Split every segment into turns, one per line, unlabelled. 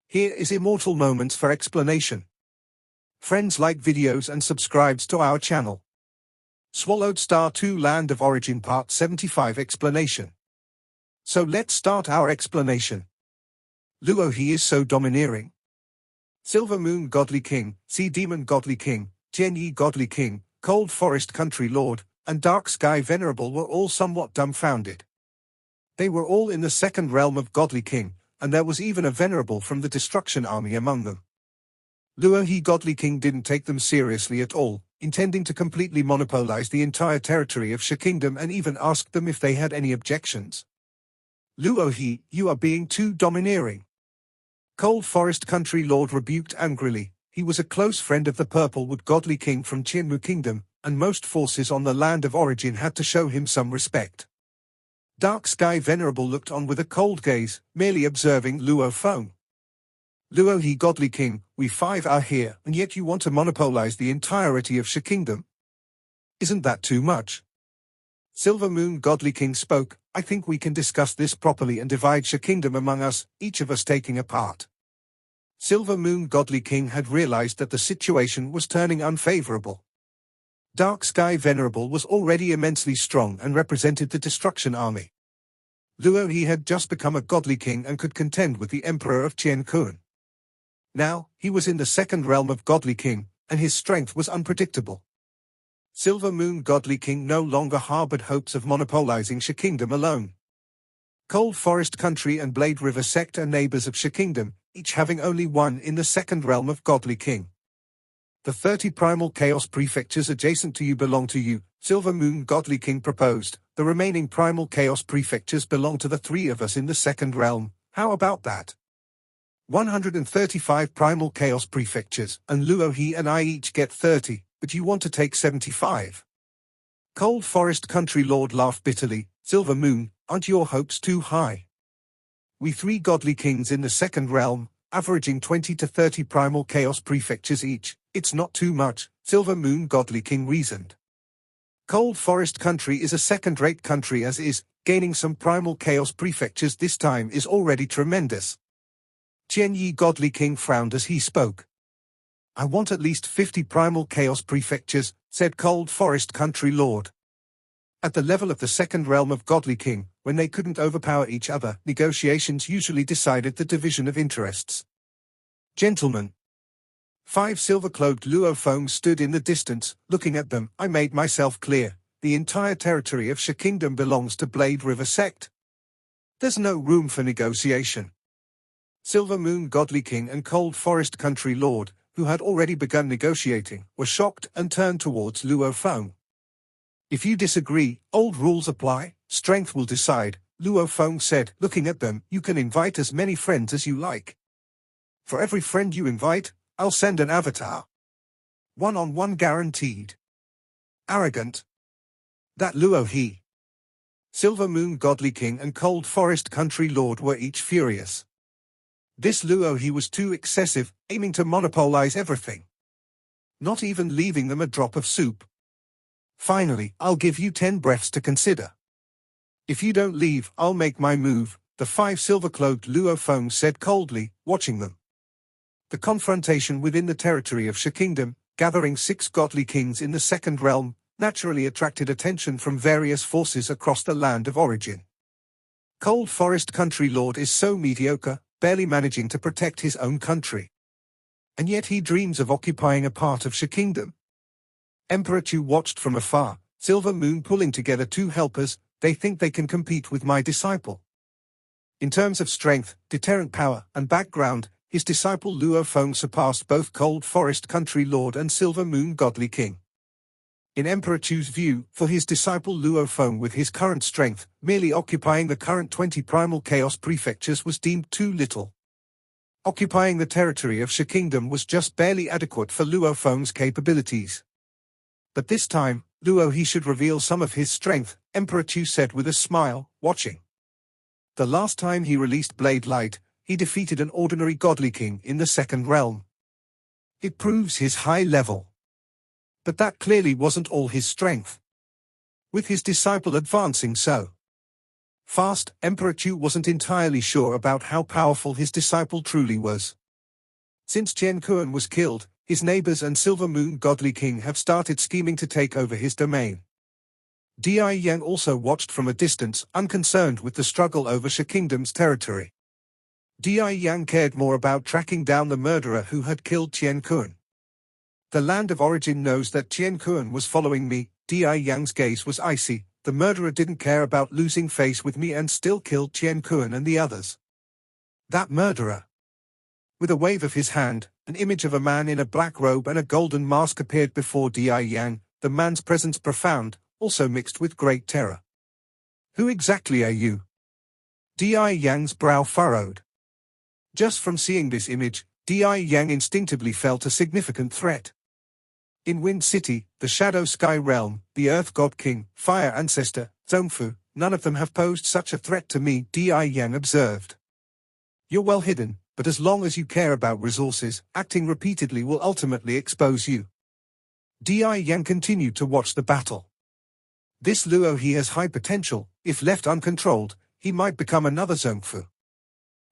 Here is Immortal Moments for explanation. Friends, like videos and subscribes to our channel. Swallowed Star 2 Land of Origin Part 75 Explanation. So let's start our explanation. Luo, he is so domineering. Silver Moon Godly King, Sea Demon Godly King, Jianyi Godly King, Cold Forest Country Lord, and Dark Sky Venerable were all somewhat dumbfounded. They were all in the second realm of Godly King, and there was even a Venerable from the Destruction Army among them. Luo, he Godly King didn't take them seriously at all, intending to completely monopolize the entire territory of Sha Kingdom, and even asked them if they had any objections. Luo, he, you are being too domineering. Cold Forest Country Lord rebuked angrily. He was a close friend of the Purplewood Godly King from ChuYu Kingdom, and most forces on the Land of Origin had to show him some respect. Dark Sky Venerable looked on with a cold gaze, merely observing Luo Feng. Luo, he Godly King, we five are here, and yet you want to monopolize the entirety of Sha Kingdom? Isn't that too much? Silver Moon Godly King spoke. I think we can discuss this properly and divide Sha Kingdom among us, each of us taking a part. Silver Moon Godly King had realized that the situation was turning unfavorable. Dark Sky Venerable was already immensely strong and represented the Destruction Army. Luo, he had just become a Godly King and could contend with the Emperor of Qiankun. Now, he was in the second realm of Godly King, and his strength was unpredictable. Silver Moon Godly King no longer harbored hopes of monopolizing Sha Kingdom alone. Cold Forest Country and Blade River Sect are neighbors of Sha Kingdom, each having only one in the second realm of Godly King. The 30 primal chaos prefectures adjacent to you belong to you, Silver Moon Godly King proposed. The remaining primal chaos prefectures belong to the three of us in the second realm. How about that? 135 primal chaos prefectures, and Luo, he and I each get 30, but you want to take 75. Cold Forest Country Lord laughed bitterly. Silver Moon, aren't your hopes too high? We three Godly Kings in the second realm, averaging 20 to 30 primal chaos prefectures each. It's not too much, Silver Moon Godly King reasoned. Cold Forest Country is a second-rate country as is, gaining some primal chaos prefectures this time is already tremendous. Jianyi Godly King frowned as he spoke. I want at least 50 primal chaos prefectures, said Cold Forest Country Lord. At the level of the second realm of Godly King, when they couldn't overpower each other, negotiations usually decided the division of interests. Gentlemen. 5 silver-cloaked Luo Feng stood in the distance, looking at them. I made myself clear. The entire territory of Sha Kingdom belongs to Blade River Sect. There's no room for negotiation. Silver Moon Godly King and Cold Forest Country Lord, who had already begun negotiating, were shocked and turned towards Luo Feng. If you disagree, old rules apply, strength will decide, Luo Feng said, looking at them. You can invite as many friends as you like. For every friend you invite, I'll send an avatar. One-on-one guaranteed. Arrogant. That Luo, he. Silver Moon Godly King and Cold Forest Country Lord were each furious. This Luo, he was too excessive, aiming to monopolize everything. Not even leaving them a drop of soup. Finally, I'll give you 10 breaths to consider. If you don't leave, I'll make my move, the 5 silver-cloaked Luo Feng said coldly, watching them. The confrontation within the territory of Sha Kingdom, gathering 6 Godly Kings in the second realm, naturally attracted attention from various forces across the Land of Origin. Cold Forest Country Lord is so mediocre, barely managing to protect his own country. And yet he dreams of occupying a part of Sha Kingdom. Emperor Chu watched from afar, Silver Moon pulling together 2 helpers. They think they can compete with my disciple. In terms of strength, deterrent power, and background, his disciple Luo Feng surpassed both Cold Forest Country Lord and Silver Moon Godly King. In Emperor Chu's view, for his disciple Luo Feng with his current strength, merely occupying the current 20 primal chaos prefectures was deemed too little. Occupying the territory of Sha Kingdom was just barely adequate for Luo Feng's capabilities. But this time, Luo, he should reveal some of his strength, Emperor Chu said with a smile, watching. The last time he released Blade Light, he defeated an ordinary Godly King in the second realm. It proves his high level. But that clearly wasn't all his strength. With his disciple advancing so Fast, Emperor Chu wasn't entirely sure about how powerful his disciple truly was. Since Qian Kuan was killed, his neighbors and Silver Moon Godly King have started scheming to take over his domain. Di Yang also watched from a distance, unconcerned with the struggle over Shi Kingdom's territory. Di Yang cared more about tracking down the murderer who had killed Qian Kuan. The land of origin knows that Qian Kuan was following me. Di Yang's gaze was icy. The murderer didn't care about losing face with me and still killed Qian Kuan and the others. That murderer. With a wave of his hand, an image of a man in a black robe and a golden mask appeared before Di Yang, the man's presence profound, also mixed with great terror. Who exactly are you? Di Yang's brow furrowed. Just from seeing this image, Di Yang instinctively felt a significant threat. In Wind City, the Shadow Sky Realm, the Earth God King, Fire Ancestor, Zhongfu, none of them have posed such a threat to me, Di Yang observed. You're well hidden, but as long as you care about resources, acting repeatedly will ultimately expose you. Di Yang continued to watch the battle. This Luo he has high potential. If left uncontrolled, he might become another Zhongfu.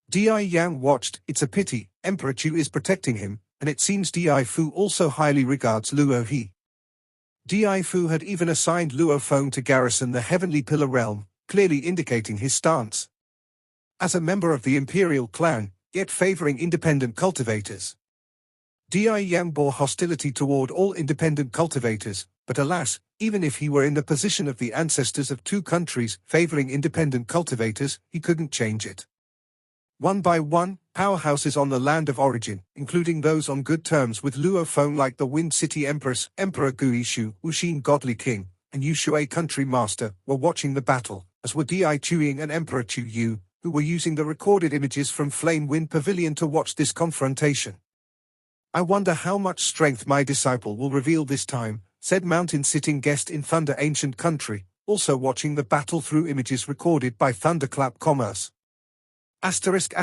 Di Yang watched. It's a pity, Emperor Chu is protecting him, and it seems Di Fu also highly regards Luo he. Di Fu had even assigned Luo Feng to garrison the Heavenly Pillar Realm, clearly indicating his stance. As a member of the Imperial clan, yet favoring independent cultivators. Di Yang bore hostility toward all independent cultivators, but alas, even if he were in the position of the ancestors of two countries favoring independent cultivators, he couldn't change it. One by one, powerhouses on the land of origin, including those on good terms with Luo Feng like the Wind City Empress, Emperor Guishu, Wuxin Godly King, and Yushui Country Master, were watching the battle, as were Di Chuying and Emperor ChuYu, who were using the recorded images from Flame Wind Pavilion to watch this confrontation. I wonder how much strength my disciple will reveal this time, said mountain-sitting guest in Thunder Ancient Country, also watching the battle through images recorded by Thunderclap Commerce. Asterisk.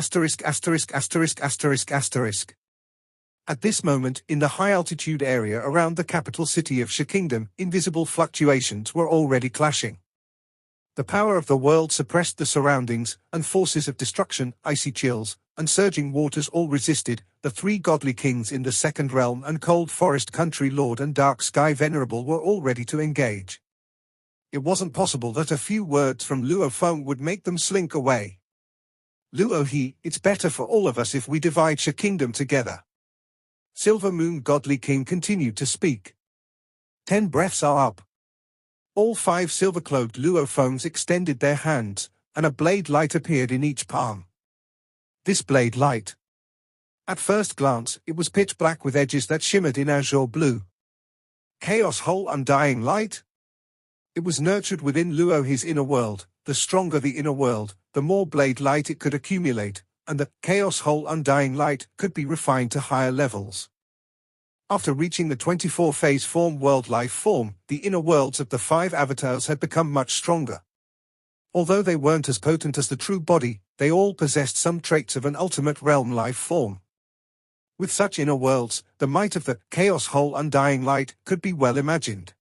At this moment, in the high-altitude area around the capital city of Shi Kingdom, invisible fluctuations were already clashing. The power of the world suppressed the surroundings, and forces of destruction, icy chills, and surging waters all resisted. The three godly kings in the Second Realm and Cold Forest Country Lord and Dark Sky Venerable were all ready to engage. It wasn't possible that a few words from Luo Feng would make them slink away. Luo he, it's better for all of us if we divide Shi Kingdom together. Silver Moon Godly King continued to speak. 10 breaths are up. All 5 silver-clothed Luo Fengs extended their hands, and a blade light appeared in each palm. This blade light. At first glance, it was pitch black with edges that shimmered in azure blue. Chaos whole undying light? It was nurtured within Luo his inner world. The stronger the inner world, the more blade light it could accumulate, and the chaos whole undying light could be refined to higher levels. After reaching the 24-phase form world life form, the inner worlds of the 5 avatars had become much stronger. Although they weren't as potent as the true body, they all possessed some traits of an ultimate realm life form. With such inner worlds, the might of the chaos whole undying light could be well imagined.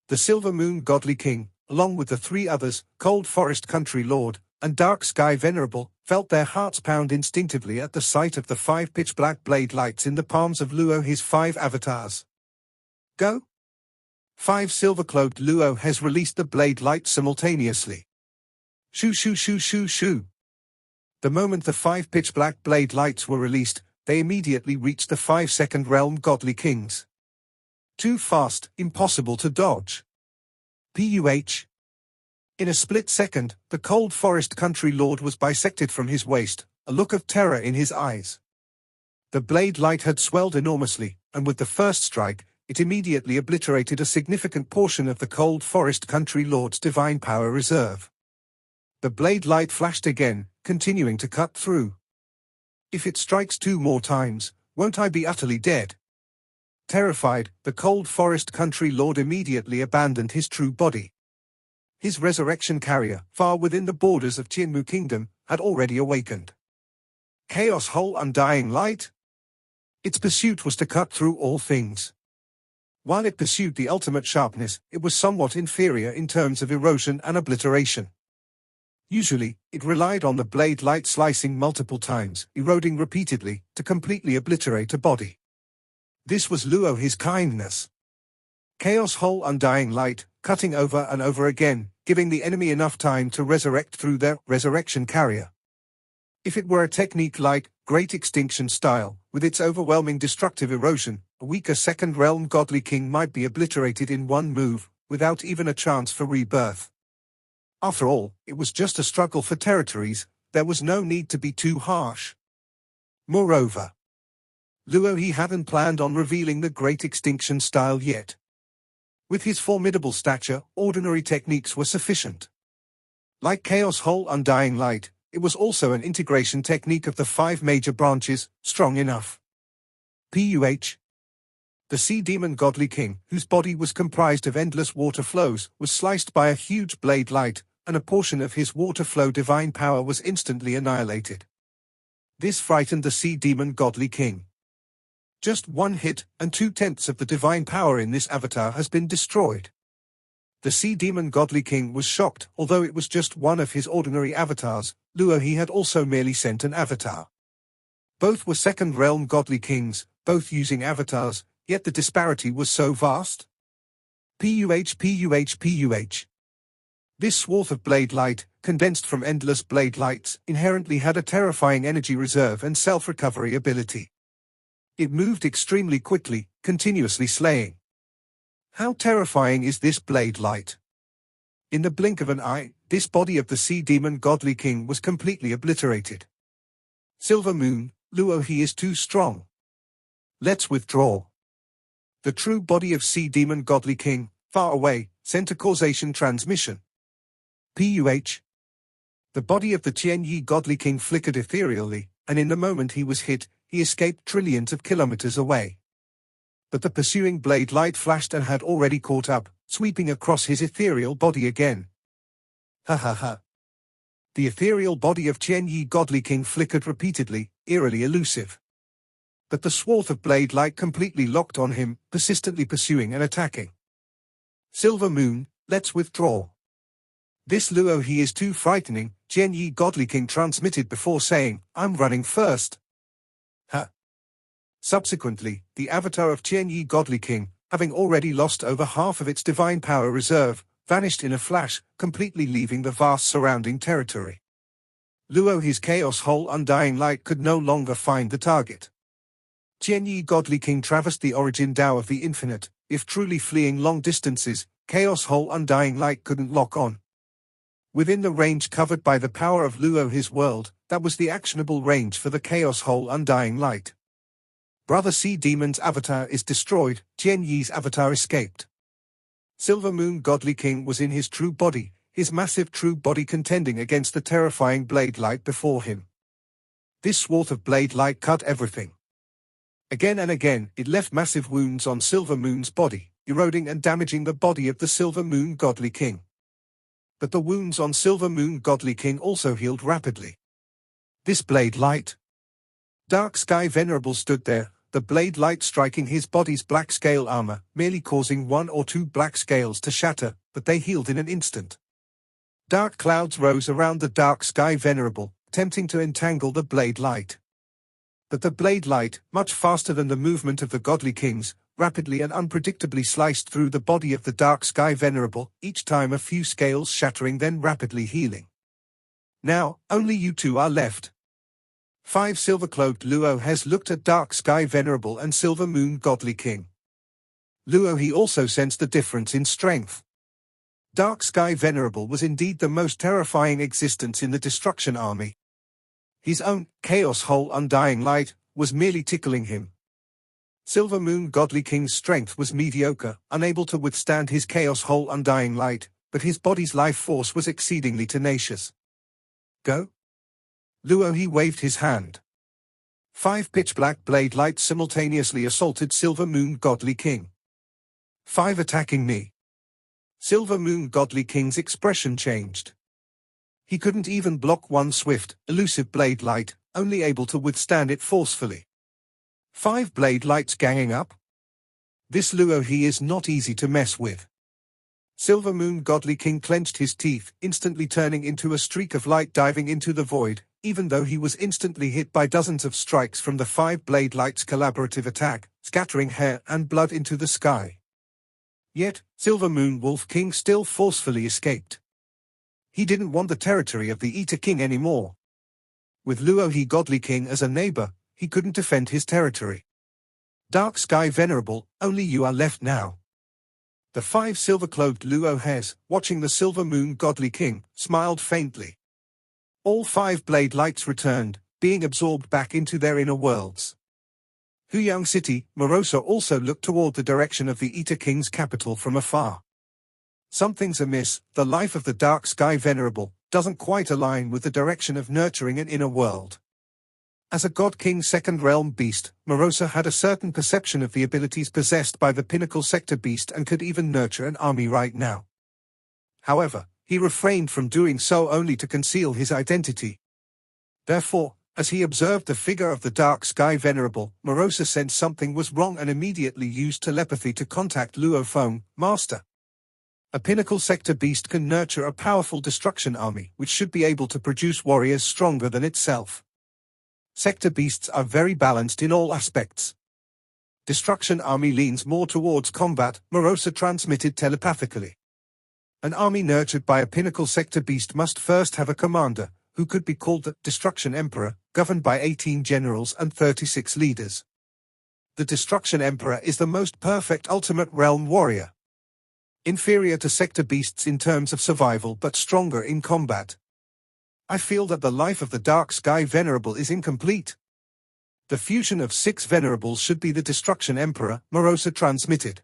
The Silver Moon Godly King, along with the 3 others, Cold Forest Country Lord, and Dark Sky Venerable, felt their hearts pound instinctively at the sight of the 5 pitch-black blade lights in the palms of Luo his 5 avatars. Go! 5 silver-clothed Luo has released the blade light simultaneously. Shoo shoo shoo shoo shoo. The moment the 5 pitch-black blade lights were released, they immediately reached the 5 Second Realm Godly Kings. Too fast, impossible to dodge. Puh. In a split second, the Cold Forest Country Lord was bisected from his waist, a look of terror in his eyes. The blade light had swelled enormously, and with the first strike, it immediately obliterated a significant portion of the Cold Forest Country Lord's divine power reserve. The blade light flashed again, continuing to cut through. If it strikes 2 more times, won't I be utterly dead? Terrified, the Cold Forest Country Lord immediately abandoned his true body. His resurrection carrier, far within the borders of ChuYu Kingdom, had already awakened. Chaos whole undying light? Its pursuit was to cut through all things. While it pursued the ultimate sharpness, it was somewhat inferior in terms of erosion and obliteration. Usually, it relied on the blade light slicing multiple times, eroding repeatedly, to completely obliterate a body. This was Luo his kindness. Chaos whole undying light, cutting over and over again, giving the enemy enough time to resurrect through their resurrection carrier. If it were a technique like Great Extinction style, with its overwhelming destructive erosion, a weaker second realm godly king might be obliterated in one move, without even a chance for rebirth. After all, it was just a struggle for territories, there was no need to be too harsh. Moreover, Luo he hadn't planned on revealing the Great Extinction style yet. With his formidable stature, ordinary techniques were sufficient. Like Chaos Whole Undying Light, it was also an integration technique of the 5 major branches, strong enough. PUH. The sea demon godly king, whose body was comprised of endless water flows, was sliced by a huge blade light, and a portion of his water flow divine power was instantly annihilated. This frightened the sea demon godly king. Just one hit, and 2/10 of the divine power in this avatar has been destroyed. The sea demon godly king was shocked, although it was just one of his ordinary avatars. Luo he had also merely sent an avatar. Both were second realm godly kings, both using avatars, yet the disparity was so vast. PUH. This swath of blade light, condensed from endless blade lights, inherently had a terrifying energy reserve and self-recovery ability. It moved extremely quickly, continuously slaying. How terrifying is this blade light? In the blink of an eye, this body of the sea demon godly king was completely obliterated. Silver Moon, Luo he is too strong. Let's withdraw. The true body of sea demon godly king, far away, sent a causation transmission. PUH. The body of the Qianyi godly king flickered ethereally, and in the moment he was hit, he escaped trillions of kilometers away. But the pursuing blade light flashed and had already caught up, sweeping across his ethereal body again. Ha ha ha. The ethereal body of Qianyi godly king flickered repeatedly, eerily elusive. But the swath of blade light completely locked on him, persistently pursuing and attacking. Silver Moon, let's withdraw. This Luo he is too frightening, Qianyi godly king transmitted before saying, I'm running first. Ha. Subsequently, the avatar of Qianyi godly king, having already lost over half of its divine power reserve, vanished in a flash, completely leaving the vast surrounding territory. Luo his chaos whole undying light could no longer find the target. Qianyi godly king traversed the origin Tao of the infinite. If truly fleeing long distances, chaos whole undying light couldn't lock on. Within the range covered by the power of Luo his world, that was the actionable range for the chaos whole undying light. Brother Sea Demon's avatar is destroyed, Qianyi's avatar escaped. Silver Moon godly king was in his true body, his massive true body contending against the terrifying blade light before him. This swath of blade light cut everything. Again and again, it left massive wounds on Silver Moon's body, eroding and damaging the body of the Silver Moon godly king. But the wounds on Silver Moon godly king also healed rapidly. This blade light. Dark Sky Venerable stood there, the blade light striking his body's black scale armor, merely causing 1 or 2 black scales to shatter, but they healed in an instant. Dark clouds rose around the Dark Sky Venerable, attempting to entangle the blade light. But the blade light, much faster than the movement of the godly kings, rapidly and unpredictably sliced through the body of the Dark Sky Venerable, each time a few scales shattering then rapidly healing. Now, only you two are left. 5 silver-cloaked Luo has looked at Dark Sky Venerable and Silver Moon godly king. Luo he also sensed the difference in strength. Dark Sky Venerable was indeed the most terrifying existence in the Destruction Army. His own chaos whole undying light was merely tickling him. Silver Moon godly king's strength was mediocre, unable to withstand his chaos whole undying light, but his body's life force was exceedingly tenacious. Go? Luo he waved his hand. 5 pitch-black blade lights simultaneously assaulted Silver Moon godly king. 5 attacking me. Silver Moon godly king's expression changed. He couldn't even block one swift, elusive blade light, only able to withstand it forcefully. 5 blade lights ganging up? This Luo he is not easy to mess with. Silver Moon Godly King clenched his teeth, instantly turning into a streak of light diving into the void, even though he was instantly hit by dozens of strikes from the 5-blade light's collaborative attack, scattering hair and blood into the sky. Yet, Silver Moon Wolf King still forcefully escaped. He didn't want the territory of the Eater King anymore. With Luo He Godly King as a neighbor, he couldn't defend his territory. Dark Sky Venerable, only you are left now. The 5 silver-clothed Luo Hes, watching the Silver Moon Godly King, smiled faintly. All 5 blade lights returned, being absorbed back into their inner worlds. Huyang City, Morosa also looked toward the direction of the Eater King's capital from afar. Something's amiss, the life of the Dark Sky Venerable doesn't quite align with the direction of nurturing an inner world. As a God King Second Realm beast, Morosa had a certain perception of the abilities possessed by the Pinnacle Sector beast and could even nurture an army right now. However, he refrained from doing so only to conceal his identity. Therefore, as he observed the figure of the Dark Sky Venerable, Morosa sensed something was wrong and immediately used telepathy to contact Luo Feng, Master. A Pinnacle Sector beast can nurture a powerful destruction army which should be able to produce warriors stronger than itself. Sector beasts are very balanced in all aspects. Destruction army leans more towards combat, Morosa transmitted telepathically. An army nurtured by a Pinnacle Sector beast must first have a commander, who could be called the Destruction Emperor, governed by 18 generals and 36 leaders. The Destruction Emperor is the most perfect ultimate realm warrior. Inferior to Sector beasts in terms of survival but stronger in combat. I feel that the life of the Dark Sky Venerable is incomplete. The fusion of 6 Venerables should be the Destruction Emperor, Morosa transmitted.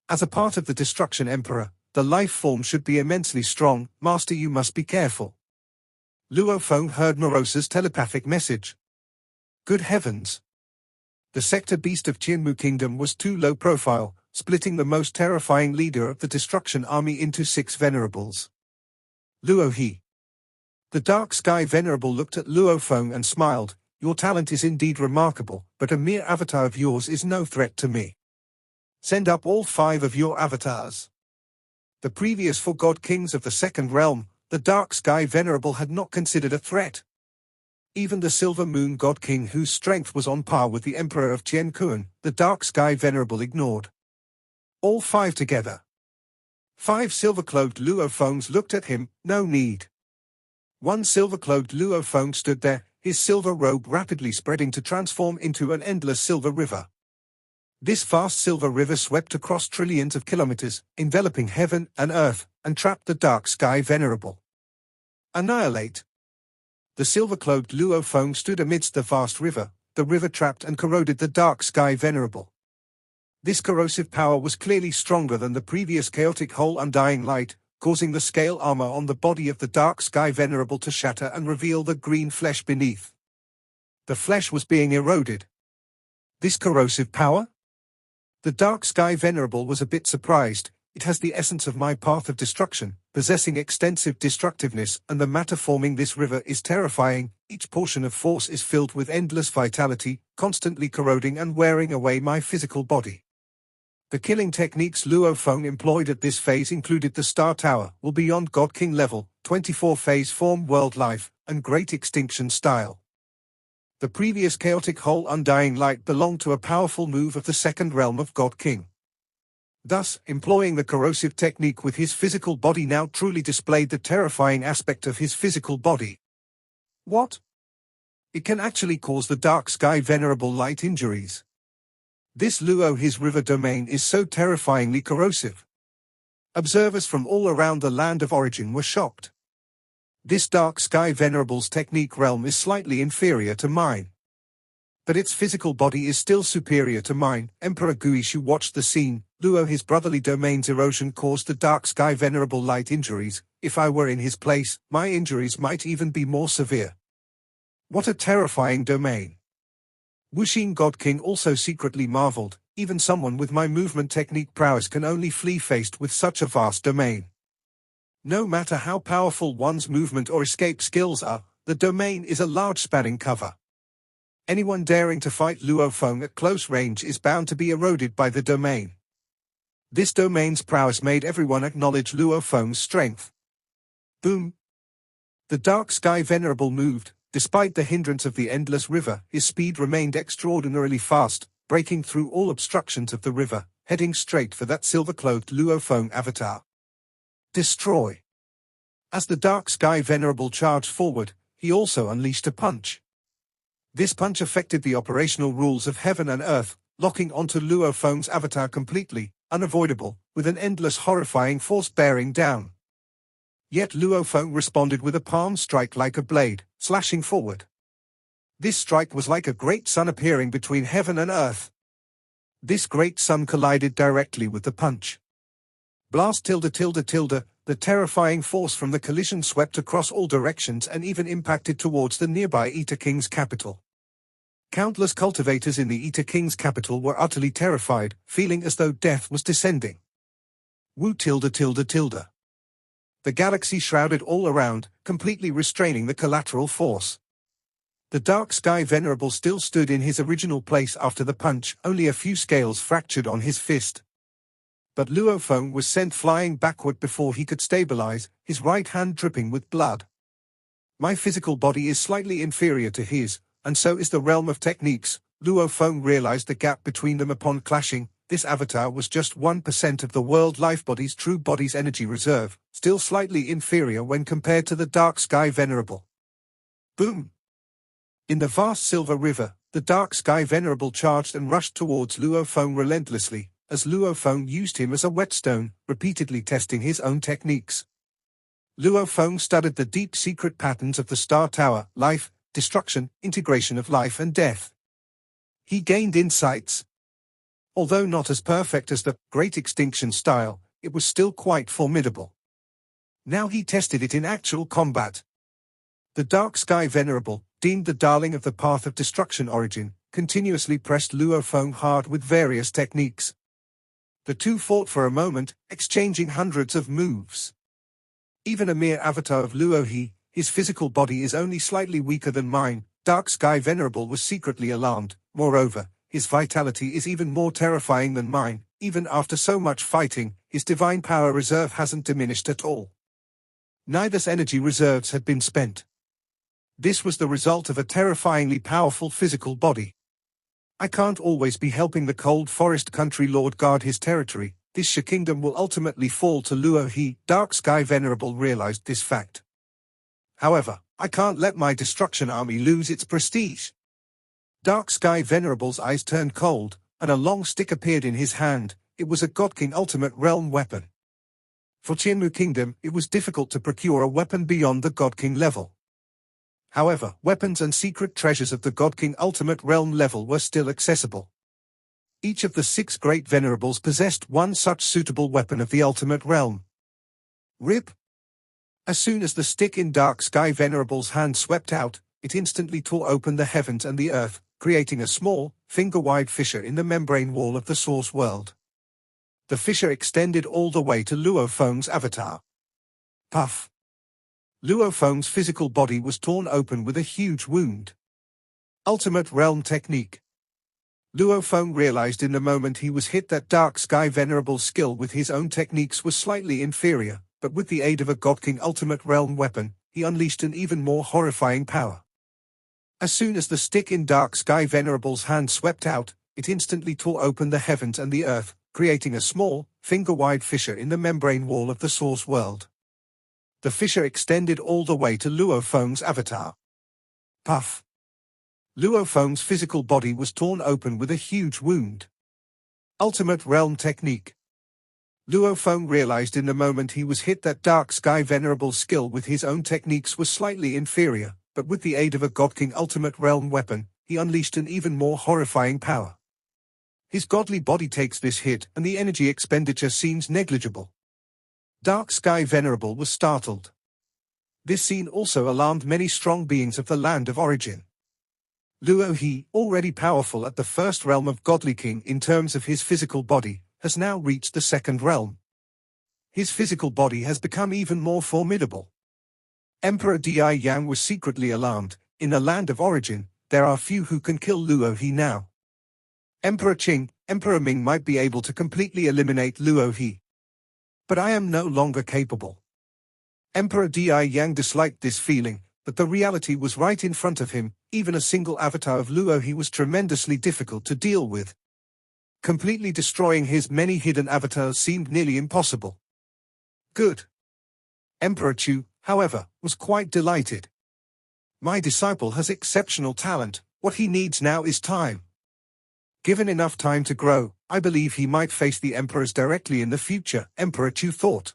As a part of the Destruction Emperor, the life form should be immensely strong. Master, you must be careful. Luo Feng heard Morosa's telepathic message. Good heavens! The Sector Beast of Qianmu Kingdom was too low profile, splitting the most terrifying leader of the Destruction Army into 6 Venerables. Luo He. The Dark Sky Venerable looked at Luo Feng and smiled. Your talent is indeed remarkable, but a mere avatar of yours is no threat to me. Send up all 5 of your avatars. The previous 4 God Kings of the Second Realm, the Dark Sky Venerable had not considered a threat. Even the Silver Moon God King, whose strength was on par with the Emperor of Qiankuan, the Dark Sky Venerable ignored. All 5 together. 5 silver-clothed Luo Fengs looked at him. No need. One silver-clothed Luo Feng stood there, his silver robe rapidly spreading to transform into an endless silver river. This vast silver river swept across trillions of kilometers, enveloping heaven and earth, and trapped the Dark Sky Venerable. Annihilate. The silver-clothed Luo Feng stood amidst the vast river. The river trapped and corroded the Dark Sky Venerable. This corrosive power was clearly stronger than the previous chaotic whole undying light, causing the scale armor on the body of the Dark Sky Venerable to shatter and reveal the green flesh beneath. The flesh was being eroded. This corrosive power? The Dark Sky Venerable was a bit surprised. It has the essence of my path of destruction, possessing extensive destructiveness, and the matter forming this river is terrifying. Each portion of force is filled with endless vitality, constantly corroding and wearing away my physical body. The killing techniques Luo Feng employed at this phase included the Star Tower, will beyond God King level, 24-phase form world life, and Great Extinction style. The previous chaotic whole undying light belonged to a powerful move of the second realm of God King. Thus, employing the corrosive technique with his physical body now truly displayed the terrifying aspect of his physical body. What? It can actually cause the Dark Sky Venerable light injuries. This Luo his river domain is so terrifyingly corrosive. Observers from all around the land of origin were shocked. This Dark Sky Venerable's technique realm is slightly inferior to mine. But its physical body is still superior to mine. Emperor Guishu watched the scene. Luo his brotherly domain's erosion caused the Dark Sky Venerable light injuries. If I were in his place, my injuries might even be more severe. What a terrifying domain. Wuxin God King also secretly marveled. Even someone with my movement technique prowess can only flee faced with such a vast domain. No matter how powerful one's movement or escape skills are, the domain is a large spanning cover. Anyone daring to fight Luo Feng at close range is bound to be eroded by the domain. This domain's prowess made everyone acknowledge Luo Feng's strength. Boom! The dark sky venerable moved. Despite the hindrance of the endless river, his speed remained extraordinarily fast, breaking through all obstructions of the river, heading straight for that silver-clothed Luo Feng avatar. Destroy! As the dark sky venerable charged forward, he also unleashed a punch. This punch affected the operational rules of heaven and earth, locking onto Luo Feng's avatar completely, unavoidable, with an endless horrifying force bearing down. Yet Luo Feng responded with a palm strike like a blade, slashing forward. This strike was like a great sun appearing between heaven and earth. This great sun collided directly with the punch. Blast tilde tilde tilde, the terrifying force from the collision swept across all directions and even impacted towards the nearby Eta King's capital. Countless cultivators in the Eta King's capital were utterly terrified, feeling as though death was descending. Wu tilde tilde tilde. The galaxy shrouded all around, completely restraining the collateral force. The dark sky venerable still stood in his original place after the punch, only a few scales fractured on his fist. But Luo Feng was sent flying backward before he could stabilize, his right hand dripping with blood. My physical body is slightly inferior to his, and so is the realm of techniques. Luo Feng realized the gap between them upon clashing. This avatar was just 1% of the world lifebody's true body's energy reserve, still slightly inferior when compared to the dark sky venerable. Boom! In the vast silver river, the dark sky venerable charged and rushed towards Luo Feng relentlessly, as Luo Feng used him as a whetstone, repeatedly testing his own techniques. Luo Feng studied the deep secret patterns of the Star Tower, life, destruction, integration of life and death. He gained insights. Although not as perfect as the Great Extinction style, it was still quite formidable. Now he tested it in actual combat. The dark sky venerable, deemed the darling of the path of destruction origin, continuously pressed Luo Feng hard with various techniques. The two fought for a moment, exchanging hundreds of moves. Even a mere avatar of Luo He, his physical body is only slightly weaker than mine. Dark sky venerable was secretly alarmed. Moreover, his vitality is even more terrifying than mine. Even after so much fighting, his divine power reserve hasn't diminished at all. Neither's energy reserves had been spent. This was the result of a terrifyingly powerful physical body. I can't always be helping the cold forest country lord guard his territory. This Shi kingdom will ultimately fall to Luo He. Dark sky venerable realized this fact. However, I can't let my destruction army lose its prestige. Dark sky venerable's eyes turned cold, and a long stick appeared in his hand. It was a God King ultimate realm weapon. For ChuYu Kingdom, it was difficult to procure a weapon beyond the God King level. However, weapons and secret treasures of the God King ultimate realm level were still accessible. Each of the 6 great venerables possessed one such suitable weapon of the ultimate realm. Rip! As soon as the stick in dark sky venerable's hand swept out, it instantly tore open the heavens and the earth, creating a small, finger-wide fissure in the membrane wall of the source world. The fissure extended all the way to Luo Feng's avatar. Puff! Luo Feng's physical body was torn open with a huge wound. Ultimate Realm Technique. Luo Feng realized in the moment he was hit that dark sky venerable's skill with his own techniques was slightly inferior, but with the aid of a God King ultimate realm weapon, he unleashed an even more horrifying power. As soon as the stick in dark sky venerable's hand swept out, it instantly tore open the heavens and the earth, creating a small, finger-wide fissure in the membrane wall of the source world. The fissure extended all the way to Luo Feng's avatar. Puff! Luo Feng's physical body was torn open with a huge wound. Ultimate Realm Technique. Luo Feng realized in the moment he was hit that dark sky venerable's skill with his own techniques was slightly inferior, but with the aid of a God King ultimate realm weapon, he unleashed an even more horrifying power. His godly body takes this hit and the energy expenditure seems negligible. Dark Sky Venerable was startled. This scene also alarmed many strong beings of the land of origin. Luo He, already powerful at the first realm of Godly King in terms of his physical body, has now reached the second realm. His physical body has become even more formidable. Emperor Di Yang was secretly alarmed. In the land of origin, there are few who can kill Luo He now. Emperor Qing, Emperor Ming might be able to completely eliminate Luo He. But I am no longer capable. Emperor Di Yang disliked this feeling, but the reality was right in front of him. Even a single avatar of Luo He was tremendously difficult to deal with. Completely destroying his many hidden avatars seemed nearly impossible. Good. Emperor Chu, however, was quite delighted. My disciple has exceptional talent. What he needs now is time. Given enough time to grow, I believe he might face the emperors directly in the future, Emperor Chu thought.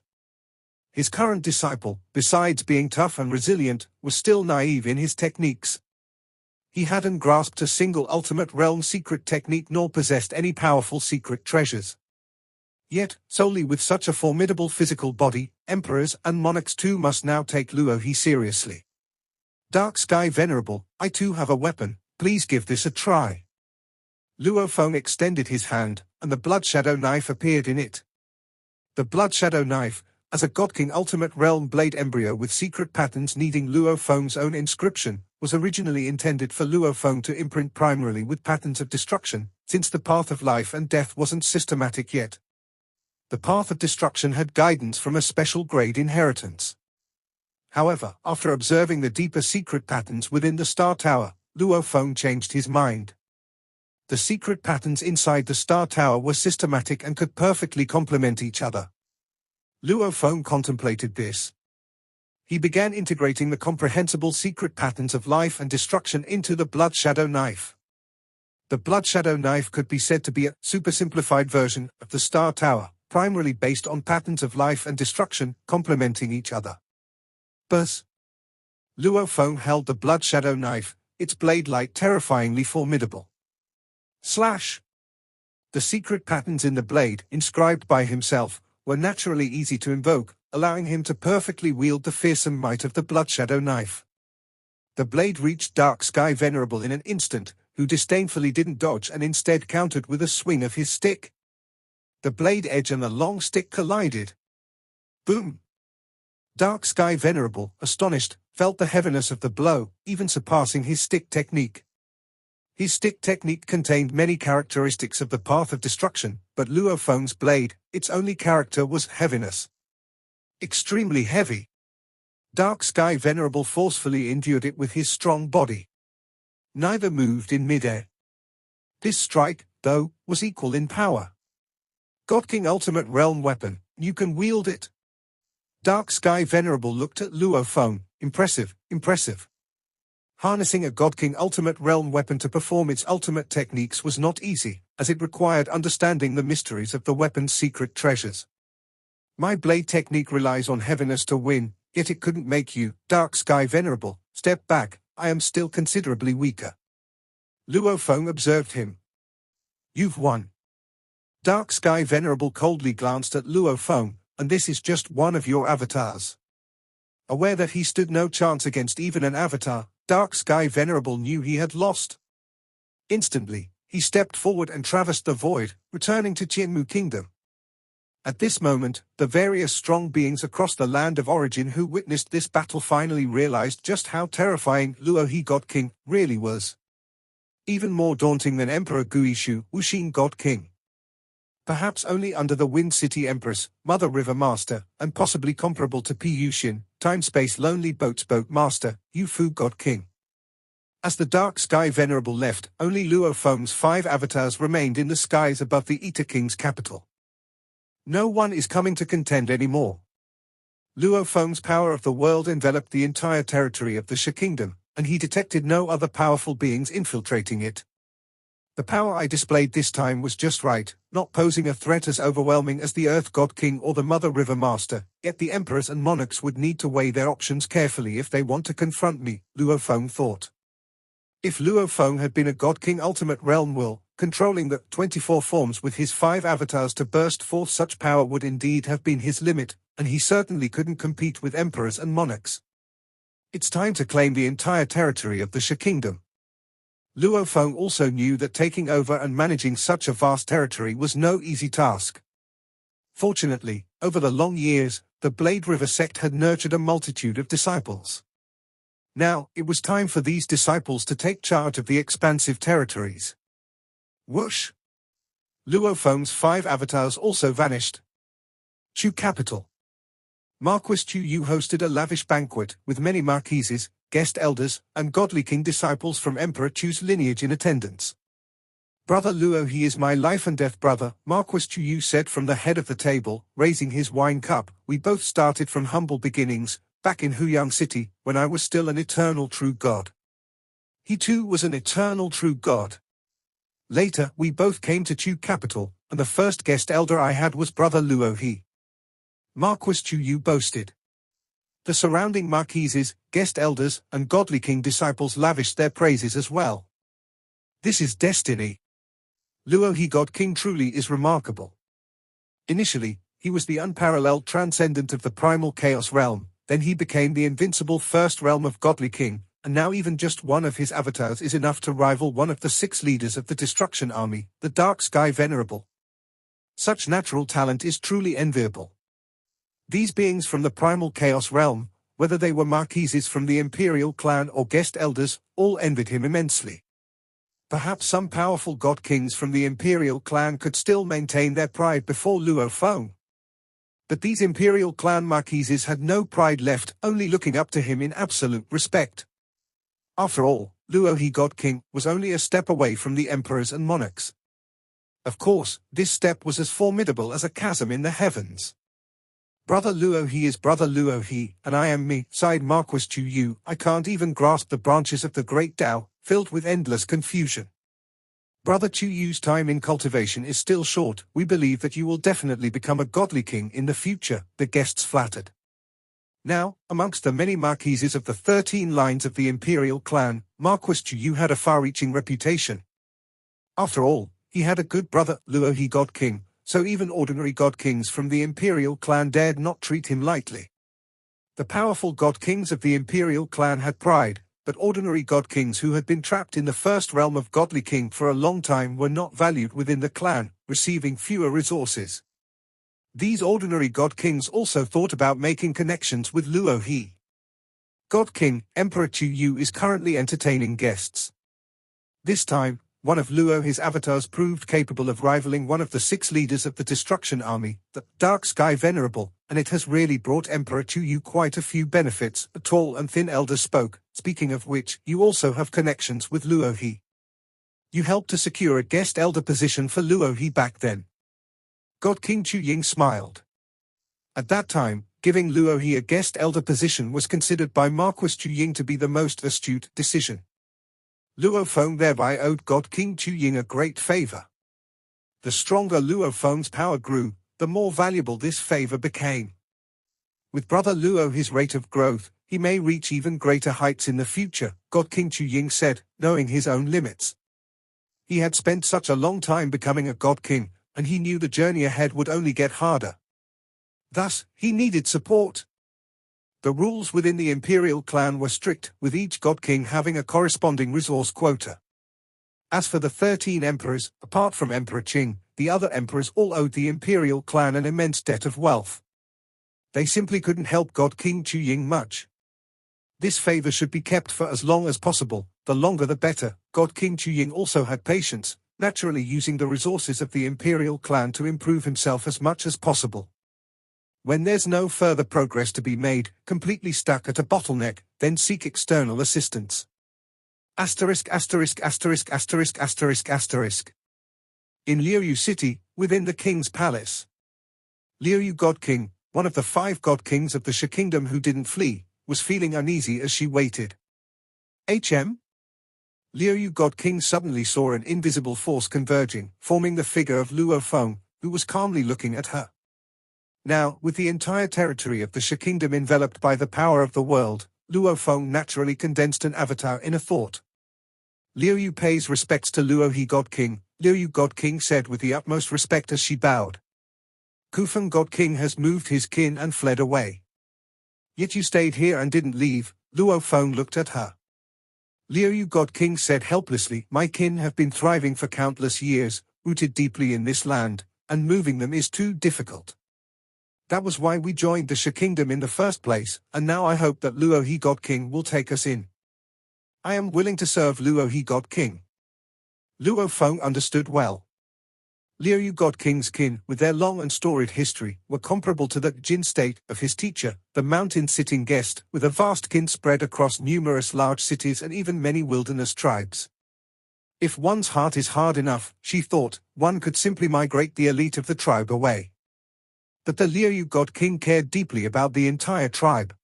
His current disciple, besides being tough and resilient, was still naive in his techniques. He hadn't grasped a single ultimate realm secret technique nor possessed any powerful secret treasures. Yet, solely with such a formidable physical body, emperors and monarchs too must now take Luo He seriously. Dark Sky Venerable, I too have a weapon, please give this a try. Luo Feng extended his hand, and the Blood Shadow Knife appeared in it. The Blood Shadow Knife, as a God King Ultimate Realm Blade embryo with secret patterns needing Luo Feng's own inscription, was originally intended for Luo Feng to imprint primarily with patterns of destruction, since the path of life and death wasn't systematic yet. The path of destruction had guidance from a special grade inheritance. However, after observing the deeper secret patterns within the Star Tower, Luo Feng changed his mind. The secret patterns inside the Star Tower were systematic and could perfectly complement each other. Luo Feng contemplated this. He began integrating the comprehensible secret patterns of life and destruction into the Blood Shadow Knife. The Blood Shadow Knife could be said to be a super-simplified version of the Star Tower, primarily based on patterns of life and destruction, complementing each other. Buzz. Luo Feng held the Blood Shadow Knife, its blade light terrifyingly formidable. Slash. The secret patterns in the blade, inscribed by himself, were naturally easy to invoke, allowing him to perfectly wield the fearsome might of the Blood Shadow Knife. The blade reached Dark Sky Venerable in an instant, who disdainfully didn't dodge and instead countered with a swing of his stick. The blade edge and the long stick collided. Boom! Dark Sky Venerable, astonished, felt the heaviness of the blow, even surpassing his stick technique. His stick technique contained many characteristics of the path of destruction, but Luo Feng's blade, its only character was heaviness. Extremely heavy. Dark Sky Venerable forcefully endured it with his strong body. Neither moved in midair. This strike, though, was equal in power. God King Ultimate Realm Weapon, you can wield it. Dark Sky Venerable looked at Luo Feng, impressive, impressive. Harnessing a God King Ultimate Realm weapon to perform its ultimate techniques was not easy, as it required understanding the mysteries of the weapon's secret treasures. My blade technique relies on heaviness to win, yet it couldn't make you, Dark Sky Venerable, step back, I am still considerably weaker. Luo Feng observed him. You've won. Dark Sky Venerable coldly glanced at Luo Feng, and this is just one of your avatars. Aware that he stood no chance against even an avatar, Dark Sky Venerable knew he had lost. Instantly, he stepped forward and traversed the void, returning to ChuYu Kingdom. At this moment, the various strong beings across the land of origin who witnessed this battle finally realized just how terrifying Luo He God King really was. Even more daunting than Emperor Guishu Wuxing God King. Perhaps only under the Wind City Empress, Mother River Master, and possibly comparable to Piyushin, TimeSpace Lonely Boats Boat Master, Yufu God King. As the Dark Sky Venerable left, only Luo Feng's 5 avatars remained in the skies above the Eta King's capital. No one is coming to contend anymore. Luo Feng's power of the world enveloped the entire territory of the Shi Kingdom, and he detected no other powerful beings infiltrating it. The power I displayed this time was just right, not posing a threat as overwhelming as the Earth God King or the Mother River Master, yet the emperors and monarchs would need to weigh their options carefully if they want to confront me, Luo Feng thought. If Luo Feng had been a God King Ultimate Realm will, controlling the 24 forms with his 5 avatars to burst forth such power would indeed have been his limit, and he certainly couldn't compete with emperors and monarchs. It's time to claim the entire territory of the Shi Kingdom. Luo Feng also knew that taking over and managing such a vast territory was no easy task. Fortunately, over the long years, the Blade River sect had nurtured a multitude of disciples. Now, it was time for these disciples to take charge of the expansive territories. Whoosh! Luo Feng's 5 avatars also vanished. Chu capital. Marquis ChuYu hosted a lavish banquet with many marquises, guest elders, and godly king disciples from Emperor Chu's lineage in attendance. Brother Luo, he is my life and death brother, Marquis ChuYu said from the head of the table, raising his wine cup. We both started from humble beginnings, back in Huyang City, when I was still an eternal true god. He too was an eternal true god. Later, we both came to Chu capital, and the first guest elder I had was Brother Luo he. Marquis ChuYu boasted. The surrounding marquises, guest elders, and godly king disciples lavished their praises as well. This is destiny. Luo he God King truly is remarkable. Initially, he was the unparalleled transcendent of the primal chaos realm, then he became the invincible first realm of godly king, and now even just one of his avatars is enough to rival one of the 6 leaders of the destruction army, the Dark Sky Venerable. Such natural talent is truly enviable. These beings from the primal chaos realm, whether they were marquises from the imperial clan or guest elders, all envied him immensely. Perhaps some powerful god kings from the imperial clan could still maintain their pride before Luo Feng. But these imperial clan marquises had no pride left, only looking up to him in absolute respect. After all, Luo he God King was only a step away from the emperors and monarchs. Of course, this step was as formidable as a chasm in the heavens. Brother Luo he is Brother Luo he, and I am me, sighed Marquis ChuYu. I can't even grasp the branches of the great Tao, filled with endless confusion. Brother ChuYu's time in cultivation is still short. We believe that you will definitely become a godly king in the future, the guests flattered. Now, amongst the many marquises of the 13 lines of the imperial clan, Marquis ChuYu had a far-reaching reputation. After all, he had a good brother, Luo he God King, so even ordinary god kings from the imperial clan dared not treat him lightly. The powerful god kings of the imperial clan had pride, but ordinary god kings who had been trapped in the first realm of godly king for a long time were not valued within the clan, receiving fewer resources. These ordinary god kings also thought about making connections with Luo he. God King, Emperor ChuYu is currently entertaining guests. This time, one of Luo his avatars proved capable of rivaling one of the 6 leaders of the destruction army, the Dark Sky Venerable, and it has really brought Emperor ChuYu quite a few benefits, a tall and thin elder spoke. Speaking of which, you also have connections with Luo he. You helped to secure a guest elder position for Luo he back then. God King ChuYing smiled. At that time, giving Luo he a guest elder position was considered by Marquis ChuYing to be the most astute decision. Luo Feng thereby owed God King ChuYing a great favor. The stronger Luo Feng's power grew, the more valuable this favor became. With Brother Luo his rate of growth, he may reach even greater heights in the future, God King ChuYing said, knowing his own limits. He had spent such a long time becoming a god king, and he knew the journey ahead would only get harder. Thus, he needed support. The rules within the imperial clan were strict, with each god king having a corresponding resource quota. As for the 13 emperors, apart from Emperor Qing, the other emperors all owed the imperial clan an immense debt of wealth. They simply couldn't help God King ChuYing much. This favor should be kept for as long as possible, the longer the better. God King ChuYing also had patience, naturally using the resources of the imperial clan to improve himself as much as possible. When there's no further progress to be made, completely stuck at a bottleneck, then seek external assistance. Asterisk asterisk asterisk asterisk asterisk asterisk. In Liuyu City, within the king's palace. Liuyu God King, one of the 5 god kings of the Shi kingdom who didn't flee, was feeling uneasy as she waited. Liuyu God King suddenly saw an invisible force converging, forming the figure of Luo Feng, who was calmly looking at her. Now, with the entire territory of the Shi kingdom enveloped by the power of the world, Luo Feng naturally condensed an avatar in a thought. Liuyu pays respects to Luo he God King, Liuyu God King said with the utmost respect as she bowed. Kufeng God King has moved his kin and fled away. Yet you stayed here and didn't leave, Luo Feng looked at her. Liuyu God King said helplessly, my kin have been thriving for countless years, rooted deeply in this land, and moving them is too difficult. That was why we joined the Shi kingdom in the first place, and now I hope that Luo he God King will take us in. I am willing to serve Luo he God King. Luo Feng understood well. Liu God King's kin, with their long and storied history, were comparable to the Jin state of his teacher, the mountain-sitting guest, with a vast kin spread across numerous large cities and even many wilderness tribes. If one's heart is hard enough, she thought, one could simply migrate the elite of the tribe away. But the Liu God King cared deeply about the entire tribe.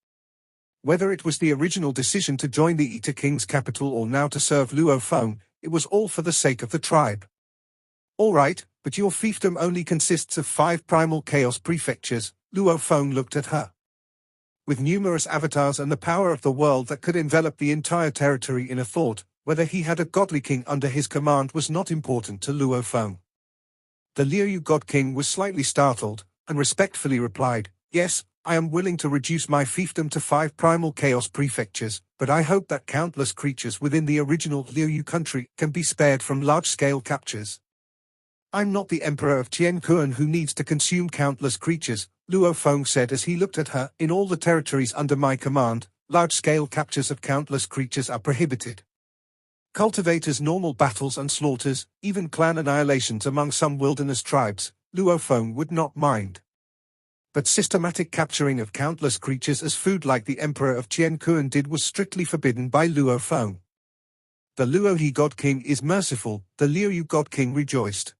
Whether it was the original decision to join the Eta King's capital or now to serve Luo Feng, it was all for the sake of the tribe. All right, but your fiefdom only consists of 5 primal chaos prefectures. Luo Feng looked at her. With numerous avatars and the power of the world that could envelop the entire territory in a thought, whether he had a godly king under his command was not important to Luo Feng. The Liu God King was slightly startled, and respectfully replied, "Yes, I am willing to reduce my fiefdom to 5 primal chaos prefectures, but I hope that countless creatures within the original Liu country can be spared from large-scale captures. I'm not the Emperor of Tianquan who needs to consume countless creatures," Luo Feng said as he looked at her. "In all the territories under my command, large-scale captures of countless creatures are prohibited. Cultivators' normal battles and slaughters, even clan annihilations among some wilderness tribes, Luo Feng would not mind. But systematic capturing of countless creatures as food like the Emperor of Tianquan did was strictly forbidden by Luo Feng. The Luo God King is merciful," the Liu God King rejoiced.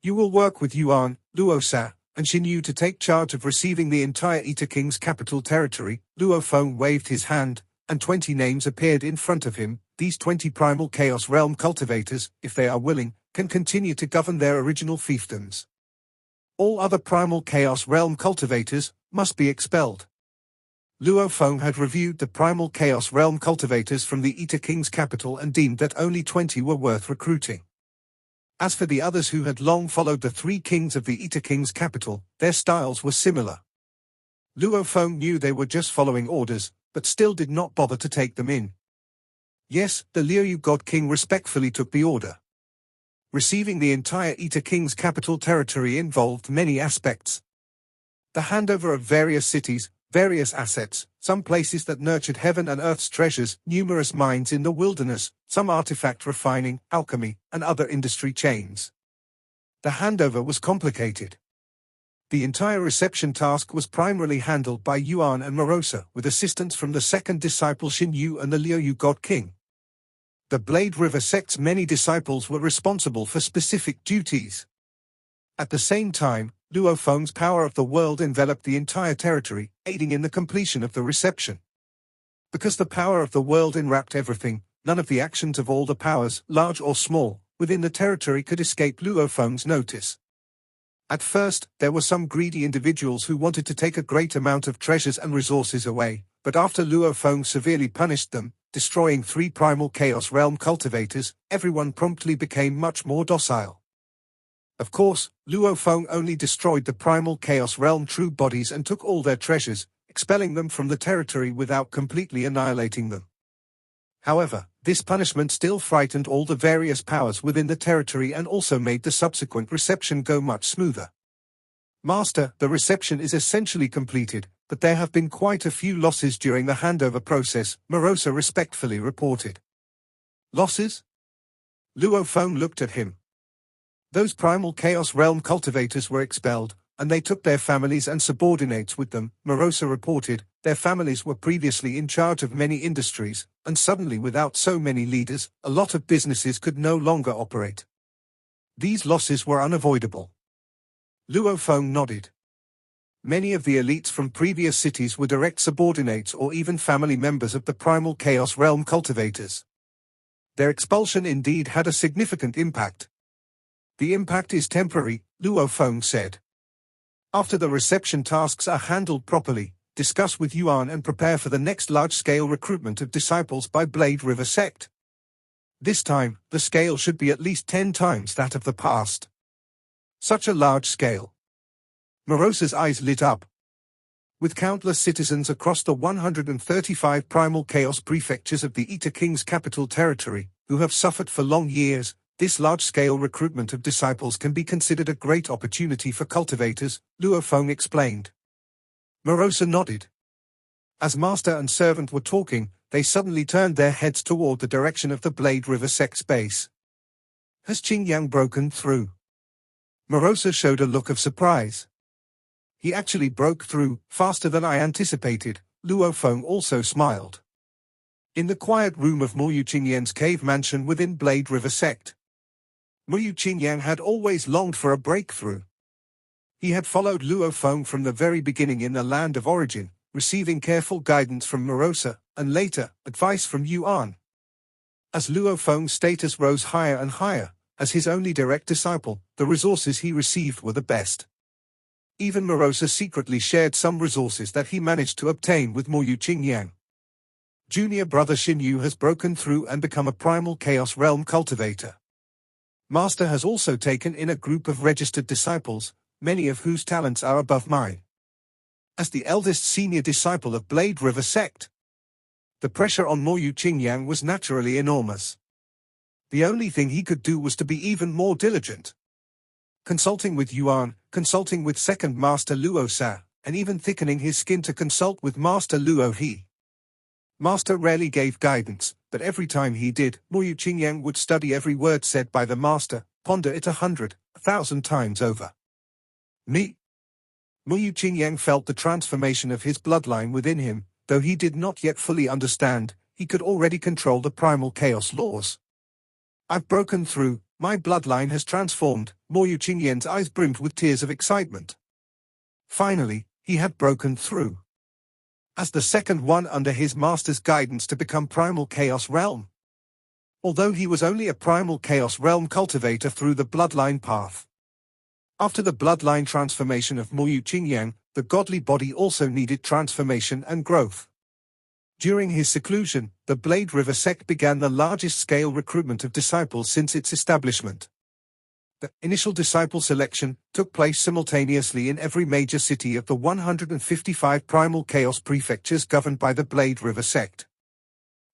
"You will work with Yuan, Luo Sa, and ChuYu to take charge of receiving the entire Eta King's capital territory." Luo Feng waved his hand, and 20 names appeared in front of him. These 20 primal chaos realm cultivators, if they are willing, can continue to govern their original fiefdoms. All other primal chaos realm cultivators must be expelled. Luo Feng had reviewed the primal chaos realm cultivators from the Eta King's capital and deemed that only 20 were worth recruiting. As for the others who had long followed the 3 kings of the Eta King's capital, their styles were similar. Luo Feng knew they were just following orders, but still did not bother to take them in. Yes, the Liu God King respectfully took the order. Receiving the entire Eta King's capital territory involved many aspects. The handover of various cities, various assets, some places that nurtured heaven and earth's treasures, numerous mines in the wilderness, some artifact refining, alchemy, and other industry chains. The handover was complicated. The entire reception task was primarily handled by Yuan and Morosa, with assistance from the second disciple ChuYu and the Liu God King. The Blade River sect's many disciples were responsible for specific duties. At the same time, Luo Feng's power of the world enveloped the entire territory, aiding in the completion of the reception. Because the power of the world enwrapped everything, none of the actions of all the powers, large or small, within the territory could escape Luo Feng's notice. At first, there were some greedy individuals who wanted to take a great amount of treasures and resources away, but after Luo Feng severely punished them, destroying 3 primal chaos realm cultivators, everyone promptly became much more docile. Of course, Luo Feng only destroyed the primal chaos realm true bodies and took all their treasures, expelling them from the territory without completely annihilating them. However, this punishment still frightened all the various powers within the territory and also made the subsequent reception go much smoother. "Master, the reception is essentially completed, but there have been quite a few losses during the handover process," Morosa respectfully reported. "Losses?" Luo Feng looked at him. "Those primal chaos realm cultivators were expelled, and they took their families and subordinates with them," Morosa reported. "Their families were previously in charge of many industries, and suddenly without so many leaders, a lot of businesses could no longer operate. These losses were unavoidable." Luo Feng nodded. Many of the elites from previous cities were direct subordinates or even family members of the primal chaos realm cultivators. Their expulsion indeed had a significant impact. "The impact is temporary," Luo Feng said. "After the reception tasks are handled properly, discuss with Yuan and prepare for the next large-scale recruitment of disciples by Blade River sect. This time, the scale should be at least 10 times that of the past." Such a large scale. Morosa's eyes lit up. With countless citizens across the 135 primal chaos prefectures of the Eta King's capital territory, who have suffered for long years, this large-scale recruitment of disciples can be considered a great opportunity for cultivators, Luo Feng explained. Morosa nodded. As master and servant were talking, they suddenly turned their heads toward the direction of the Blade River sect's base. "Has Qingyan broken through?" Morosa showed a look of surprise. He actually broke through, faster than I anticipated. Luo Feng also smiled. In the quiet room of Moyu Qingyan's cave mansion within Blade River Sect, Moyu Qingyan had always longed for a breakthrough. He had followed Luo Feng from the very beginning in the land of origin, receiving careful guidance from Morosa, and later, advice from Yuan. As Luo Feng's status rose higher and higher, as his only direct disciple, the resources he received were the best. Even Morosa secretly shared some resources that he managed to obtain with Moyu Qingyan. Junior brother ChuYu has broken through and become a primal chaos realm cultivator. Master has also taken in a group of registered disciples, many of whose talents are above mine. As the eldest senior disciple of Blade River Sect, the pressure on Moyu Qingyan was naturally enormous. The only thing he could do was to be even more diligent. Consulting with Yuan, consulting with second Master Luo Sa, and even thickening his skin to consult with Master Luo He. Master rarely gave guidance, but every time he did, Moyu Qingyan would study every word said by the Master, ponder it 100, 1,000 times over. Moyu Qingyan felt the transformation of his bloodline within him, though he did not yet fully understand, he could already control the primal chaos laws. I've broken through, my bloodline has transformed. Moyu Qingyan's eyes brimmed with tears of excitement. Finally, he had broken through. As the second one under his master's guidance to become primal chaos realm. Although he was only a primal chaos realm cultivator through the bloodline path. After the bloodline transformation of Moyu Qingyan, the godly body also needed transformation and growth. During his seclusion, the Blade River Sect began the largest-scale recruitment of disciples since its establishment. The initial disciple selection took place simultaneously in every major city of the 155 primal chaos prefectures governed by the Blade River Sect.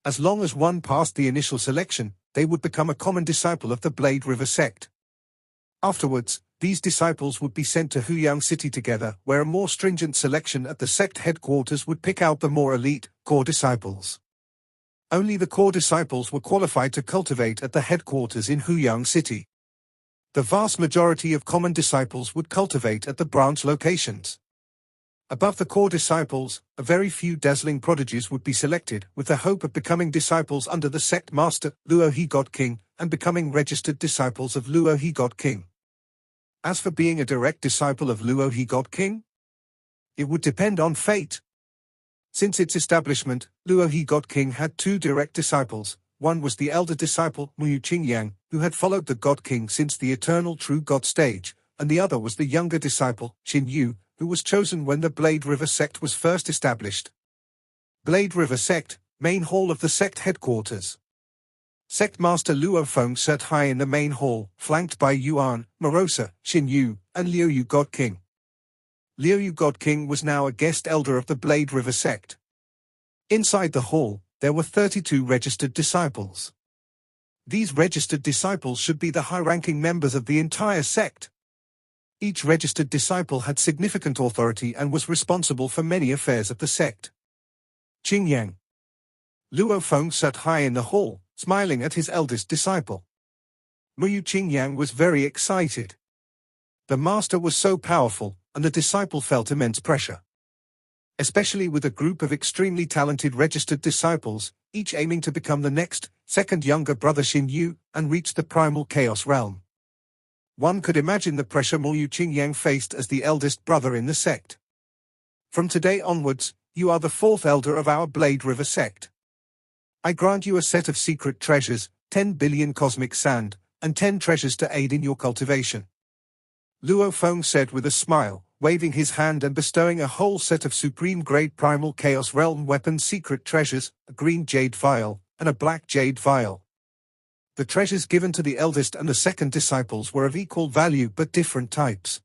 As long as one passed the initial selection, they would become a common disciple of the Blade River Sect. Afterwards, these disciples would be sent to Huyang City together, where a more stringent selection at the sect headquarters would pick out the more elite, core disciples. Only the core disciples were qualified to cultivate at the headquarters in Huyang City. The vast majority of common disciples would cultivate at the branch locations. Above the core disciples, a very few dazzling prodigies would be selected, with the hope of becoming disciples under the sect master, Luo He God King, and becoming registered disciples of Luo He God King. As for being a direct disciple of Luo He God King, it would depend on fate. Since its establishment, Luo He God King had two direct disciples. One was the elder disciple, Moyu Qingyan, who had followed the God King since the eternal true God stage, and the other was the younger disciple, ChuYu, who was chosen when the Blade River Sect was first established. Blade River Sect, main hall of the sect headquarters. Sect Master Luo Feng sat high in the main hall, flanked by Yuan, Morosa, ChuYu, and Liu God King. Liu God King was now a guest elder of the Blade River Sect. Inside the hall, there were 32 registered disciples. These registered disciples should be the high-ranking members of the entire sect. Each registered disciple had significant authority and was responsible for many affairs of the sect. Qingyan. Luo Feng sat high in the hall, smiling at his eldest disciple. Moyu Qingyan was very excited. The master was so powerful, and the disciple felt immense pressure. Especially with a group of extremely talented registered disciples, each aiming to become the next, second younger brother ChuYu, and reach the primal chaos realm. One could imagine the pressure Moyu Qingyan faced as the eldest brother in the sect. From today onwards, you are the fourth elder of our Blade River Sect. I grant you a set of secret treasures, 10 billion cosmic sand, and 10 treasures to aid in your cultivation. Luo Feng said with a smile, waving his hand and bestowing a whole set of supreme-grade primal chaos realm weapons secret treasures, a green jade vial, and a black jade vial. The treasures given to the eldest and the second disciples were of equal value but different types.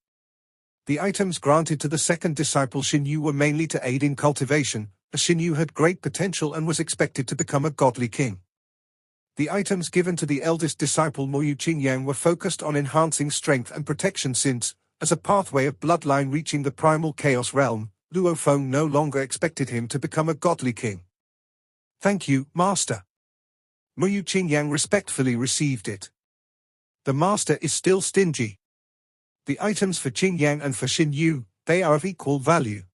The items granted to the second disciple ChuYu were mainly to aid in cultivation, as ChuYu had great potential and was expected to become a godly king. The items given to the eldest disciple Moyu Qingyan were focused on enhancing strength and protection since, as a pathway of bloodline reaching the primal chaos realm, Luo Feng no longer expected him to become a godly king. Thank you, Master. Moyu Qingyan respectfully received it. The Master is still stingy. The items for Qingyan and for ChuYu, they are of equal value.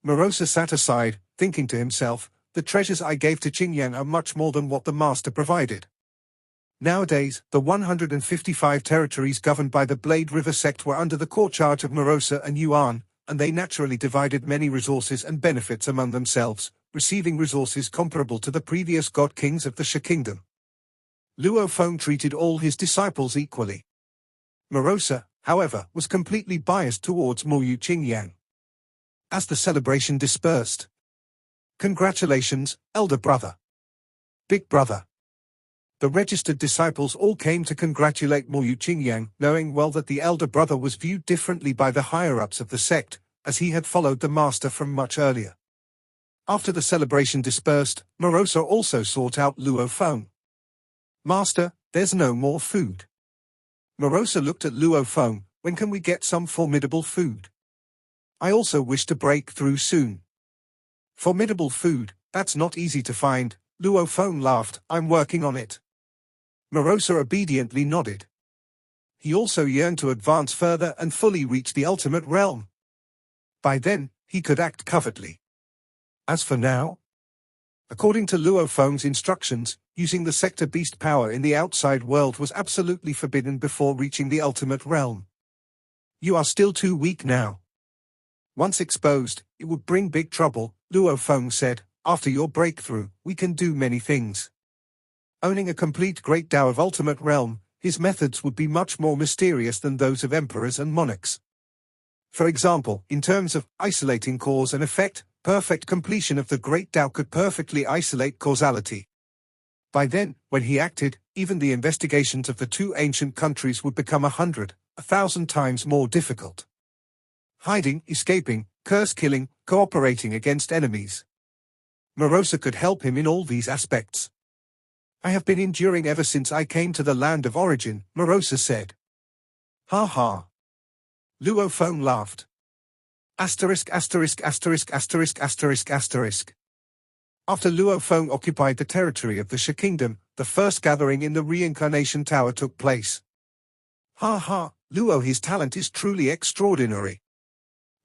Morosa sat aside, thinking to himself, the treasures I gave to Qingyan are much more than what the master provided. Nowadays, the 155 territories governed by the Blade River sect were under the core charge of Morosa and Yuan, and they naturally divided many resources and benefits among themselves, receiving resources comparable to the previous god kings of the Shi kingdom. Luo Feng treated all his disciples equally. Morosa, however, was completely biased towards Moyu Qingyan. As the celebration dispersed, "Congratulations, elder brother. Big brother." The registered disciples all came to congratulate Moyu Qingyan, knowing well that the elder brother was viewed differently by the higher-ups of the sect, as he had followed the master from much earlier. After the celebration dispersed, Morosa also sought out Luo Feng. "Master, there's no more food." Morosa looked at Luo Feng. "When can we get some formidable food? I also wish to break through soon." "Formidable food, that's not easy to find," Luo Feng laughed. "I'm working on it." Morosa obediently nodded. He also yearned to advance further and fully reach the ultimate realm. By then, he could act covertly. As for now, according to Luo Feng's instructions, using the sector beast power in the outside world was absolutely forbidden before reaching the ultimate realm. "You are still too weak now. Once exposed, it would bring big trouble," Luo Feng said. "After your breakthrough, we can do many things." Owning a complete Great Tao of ultimate realm, his methods would be much more mysterious than those of emperors and monarchs. For example, in terms of isolating cause and effect, perfect completion of the Great Tao could perfectly isolate causality. By then, when he acted, even the investigations of the two ancient countries would become 100, 1,000 times more difficult. Hiding, escaping, curse-killing, cooperating against enemies. Morosa could help him in all these aspects. "I have been enduring ever since I came to the land of origin," Morosa said. "Ha ha." Luo Feng laughed. Asterisk asterisk asterisk asterisk asterisk asterisk. After Luo Feng occupied the territory of the Shi kingdom, the first gathering in the reincarnation tower took place. "Ha ha, Luo, his talent is truly extraordinary.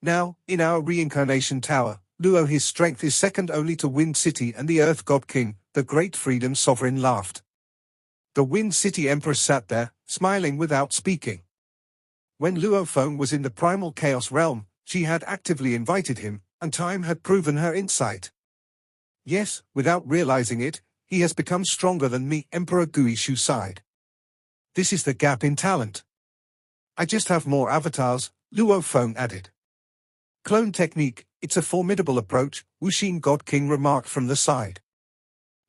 Now, in our reincarnation tower, Luo, his strength is second only to Wind City and the Earth God King," the great freedom sovereign laughed. The Wind City Empress sat there, smiling without speaking. When Luo Feng was in the primal chaos realm, she had actively invited him, and time had proven her insight. "Yes, without realizing it, he has become stronger than me," Emperor Guishu sighed. "This is the gap in talent. I just have more avatars," Luo Feng added. "Clone technique, it's a formidable approach," Wuxin God King remarked from the side.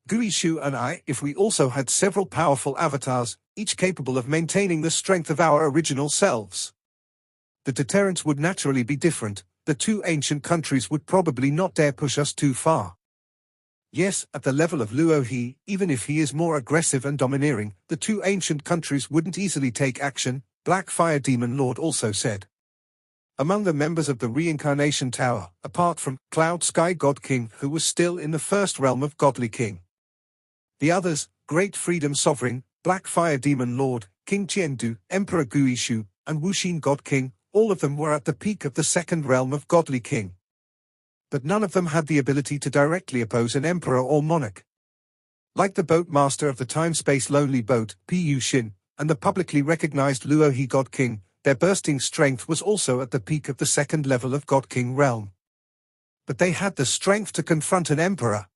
"Guishu and I, if we also had several powerful avatars, each capable of maintaining the strength of our original selves. The deterrents would naturally be different. The two ancient countries would probably not dare push us too far. Yes, at the level of Luo He, even if he is more aggressive and domineering, the two ancient countries wouldn't easily take action," Black Fire Demon Lord also said. Among the members of the Reincarnation Tower, apart from Cloud Sky God King, who was still in the first realm of Godly King. The others, Great Freedom Sovereign, Black Fire Demon Lord, King Qiandu, Emperor Guishu, and Wuxin God King, all of them were at the peak of the second realm of Godly King. But none of them had the ability to directly oppose an emperor or monarch. Like the boat master of the TimeSpace Lonely Boat, Pu Xin, and the publicly recognized Luo He God King, their bursting strength was also at the peak of the second level of God King realm. But they had the strength to confront an emperor.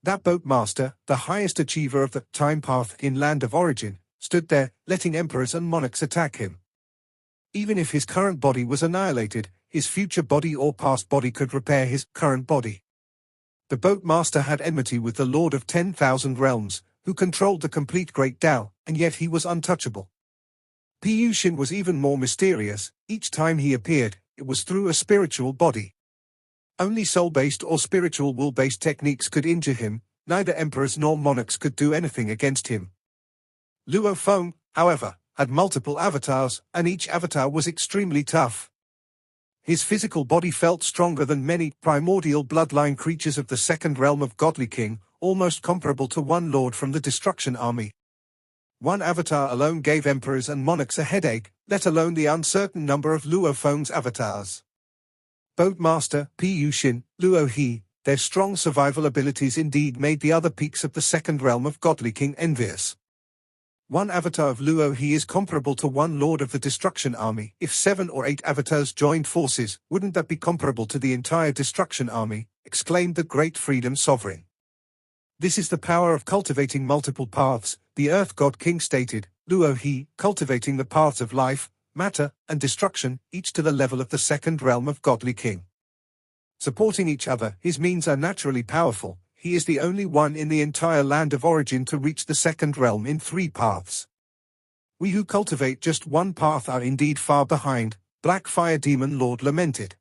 That boat master, the highest achiever of the time path in Land of Origin, stood there, letting emperors and monarchs attack him. Even if his current body was annihilated, his future body or past body could repair his current body. The boat master had enmity with the Lord of 10,000 Realms, who controlled the complete Great Tao, and yet he was untouchable. Pu Xin was even more mysterious. Each time he appeared, it was through a spiritual body. Only soul-based or spiritual will-based techniques could injure him. Neither emperors nor monarchs could do anything against him. Luo Feng, however, had multiple avatars, and each avatar was extremely tough. His physical body felt stronger than many primordial bloodline creatures of the second realm of Godly King, almost comparable to one lord from the Destruction Army. One avatar alone gave emperors and monarchs a headache, let alone the uncertain number of Luo Feng's avatars. Boatmaster, Pu Xin, Luo He, their strong survival abilities indeed made the other peaks of the second realm of Godly King envious. One avatar of Luo He is comparable to one Lord of the Destruction Army. If 7 or 8 avatars joined forces, wouldn't that be comparable to the entire Destruction Army? Exclaimed the Great Freedom Sovereign. This is the power of cultivating multiple paths, the Earth God King stated. Luo He, cultivating the paths of life, matter, and destruction, each to the level of the second realm of Godly King. Supporting each other, his means are naturally powerful. He is the only one in the entire land of origin to reach the second realm in 3 paths. We who cultivate just one path are indeed far behind, Black Fire Demon Lord lamented.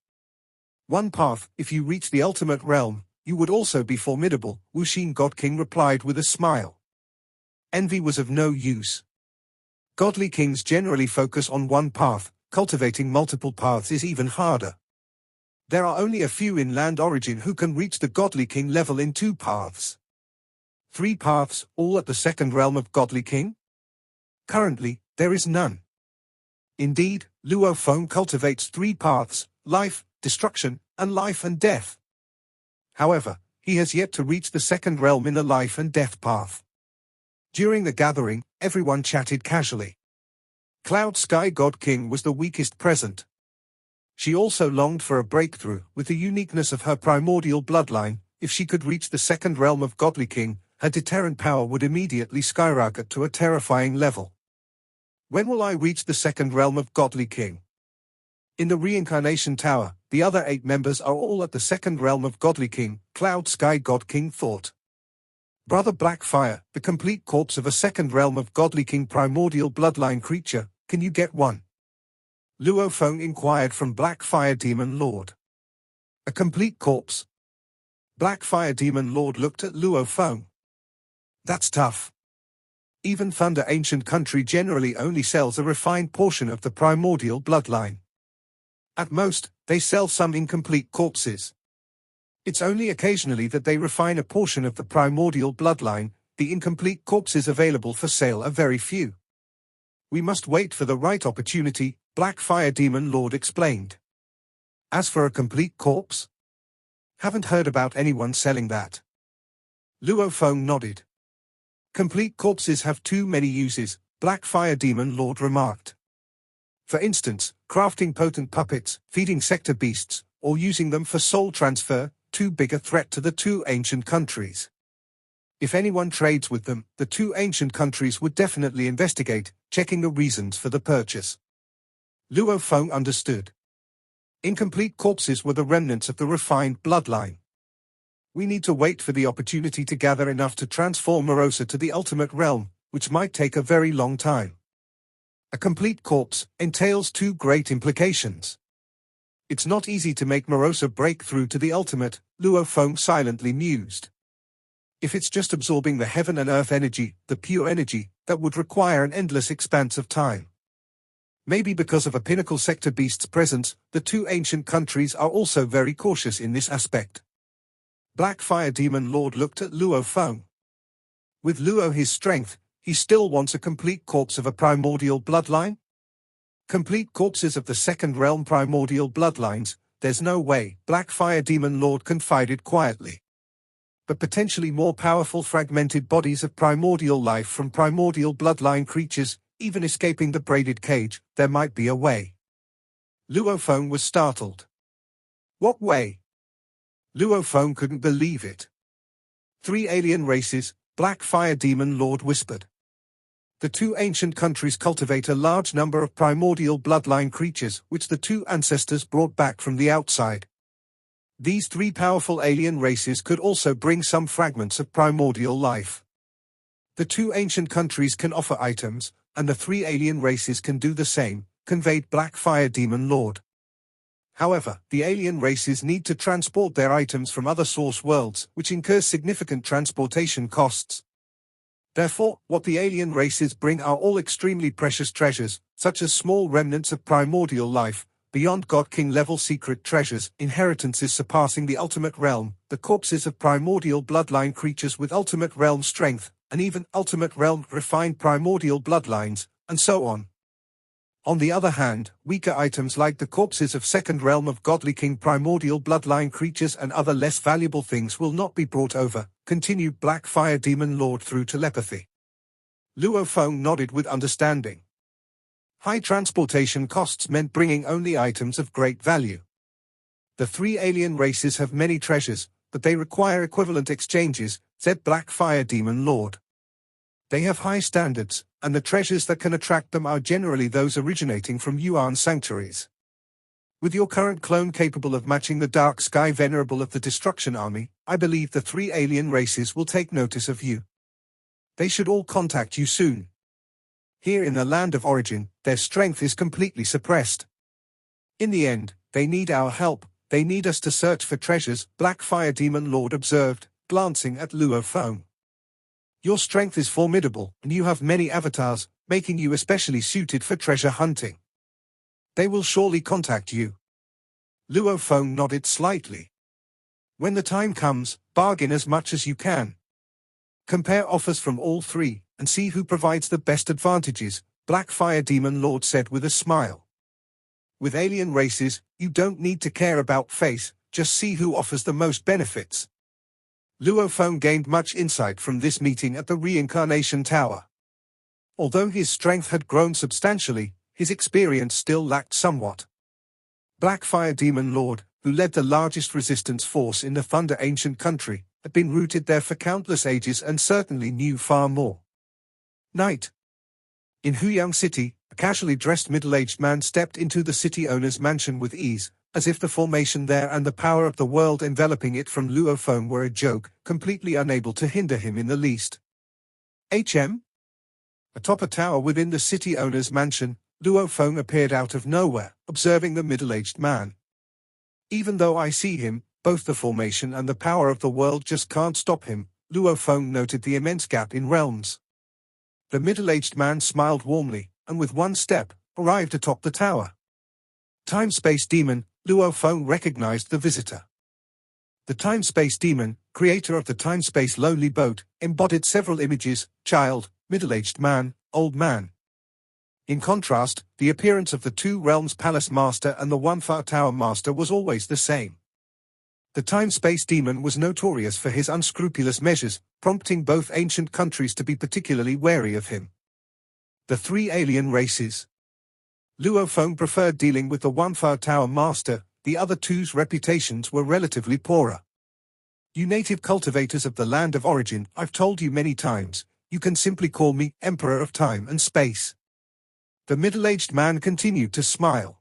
One path, if you reach the ultimate realm, you would also be formidable, Wuxin God King replied with a smile. Envy was of no use. Godly kings generally focus on one path, cultivating multiple paths is even harder. There are only a few in land origin who can reach the Godly King level in 2 paths. 3 paths, all at the second realm of Godly King? Currently, there is none. Indeed, Luo Feng cultivates 3 paths, life, destruction, and life and death. However, he has yet to reach the second realm in the life and death path. During the gathering, everyone chatted casually. Cloud Sky God King was the weakest present. She also longed for a breakthrough. With the uniqueness of her primordial bloodline, if she could reach the second realm of Godly King, her deterrent power would immediately skyrocket to a terrifying level. When will I reach the second realm of Godly King? In the Reincarnation Tower, the other 8 members are all at the second realm of Godly King, Cloud Sky God King thought. Brother Blackfire, the complete corpse of a second realm of Godly King primordial bloodline creature, can you get one? Luo Feng inquired from Blackfire Demon Lord. A complete corpse? Blackfire Demon Lord looked at Luo Feng. That's tough. Even Thunder Ancient Country generally only sells a refined portion of the primordial bloodline. At most, they sell some incomplete corpses. It's only occasionally that they refine a portion of the primordial bloodline. The incomplete corpses available for sale are very few. We must wait for the right opportunity, Blackfire Demon Lord explained. As for a complete corpse? Haven't heard about anyone selling that. Luo Feng nodded. Complete corpses have too many uses, Blackfire Demon Lord remarked. For instance, crafting potent puppets, feeding sector beasts, or using them for soul transfer, too big a threat to the 2 ancient countries. If anyone trades with them, the 2 ancient countries would definitely investigate, checking the reasons for the purchase. Luo Feng understood. Incomplete corpses were the remnants of the refined bloodline. We need to wait for the opportunity to gather enough to transform Morosa to the ultimate realm, which might take a very long time. A complete corpse entails 2 great implications. It's not easy to make Morosa break through to the ultimate, Luo Feng silently mused. If it's just absorbing the heaven and earth energy, the pure energy, that would require an endless expanse of time. Maybe because of a pinnacle sector beast's presence, the 2 ancient countries are also very cautious in this aspect. Blackfire Demon Lord looked at Luo Feng. With Luo his strength, he still wants a complete corpse of a primordial bloodline? Complete corpses of the second realm primordial bloodlines, there's no way, Blackfire Demon Lord confided quietly. But potentially more powerful fragmented bodies of primordial life from primordial bloodline creatures, even escaping the braided cage, there might be a way. Luo Feng was startled. What way? Luo Feng couldn't believe it. 3 alien races, Blackfire Demon Lord whispered. The 2 ancient countries cultivate a large number of primordial bloodline creatures which the 2 ancestors brought back from the outside. These 3 powerful alien races could also bring some fragments of primordial life. The 2 ancient countries can offer items, and the 3 alien races can do the same, conveyed Blackfire Demon Lord. However, the alien races need to transport their items from other source worlds, which incurs significant transportation costs. Therefore, what the alien races bring are all extremely precious treasures, such as small remnants of primordial life, beyond God King level secret treasures, inheritances surpassing the ultimate realm, the corpses of primordial bloodline creatures with ultimate realm strength, and even ultimate realm refined primordial bloodlines, and so on. On the other hand, weaker items like the corpses of second realm of godly king primordial bloodline creatures and other less valuable things will not be brought over, continued Black Fire Demon Lord through telepathy. Luo Feng nodded with understanding. High transportation costs meant bringing only items of great value. The three alien races have many treasures, but they require equivalent exchanges, said Black Fire Demon Lord. They have high standards, and the treasures that can attract them are generally those originating from Yuan sanctuaries. With your current clone capable of matching the Dark Sky Venerable of the Destruction Army, I believe the three alien races will take notice of you. They should all contact you soon. Here in the land of origin, their strength is completely suppressed. In the end, they need our help, they need us to search for treasures, Black Fire Demon Lord observed, glancing at Luo Feng. Your strength is formidable, and you have many avatars, making you especially suited for treasure hunting. They will surely contact you. Luo Feng nodded slightly. When the time comes, bargain as much as you can. Compare offers from all three, and see who provides the best advantages, Black Fire Demon Lord said with a smile. With alien races, you don't need to care about face, just see who offers the most benefits. Luo Feng gained much insight from this meeting at the Reincarnation Tower. Although his strength had grown substantially, his experience still lacked somewhat. Black Fire Demon Lord, who led the largest resistance force in the Thunder Ancient Country, had been rooted there for countless ages and certainly knew far more. Night. In Huyang City, a casually dressed middle-aged man stepped into the city owner's mansion with ease, as if the formation there and the power of the world enveloping it from Luo Feng were a joke, completely unable to hinder him in the least. Atop a tower within the city owner's mansion, Luo Feng appeared out of nowhere, observing the middle-aged man. Even though I see him, both the formation and the power of the world just can't stop him, Luo Feng noted the immense gap in realms. The middle-aged man smiled warmly, and with one step, arrived atop the tower. TimeSpace Demon, Luo Feng recognized the visitor. The TimeSpace Demon, creator of the TimeSpace Lonely Boat, embodied several images: child, middle-aged man, old man. In contrast, the appearance of the Two Realms Palace Master and the One Far Tower Master was always the same. The TimeSpace Demon was notorious for his unscrupulous measures, prompting both ancient countries to be particularly wary of him. The three alien races. Luo Feng preferred dealing with the One Far Tower Master, the other two's reputations were relatively poorer. You native cultivators of the land of origin, I've told you many times, you can simply call me Emperor of Time and Space. The middle-aged man continued to smile.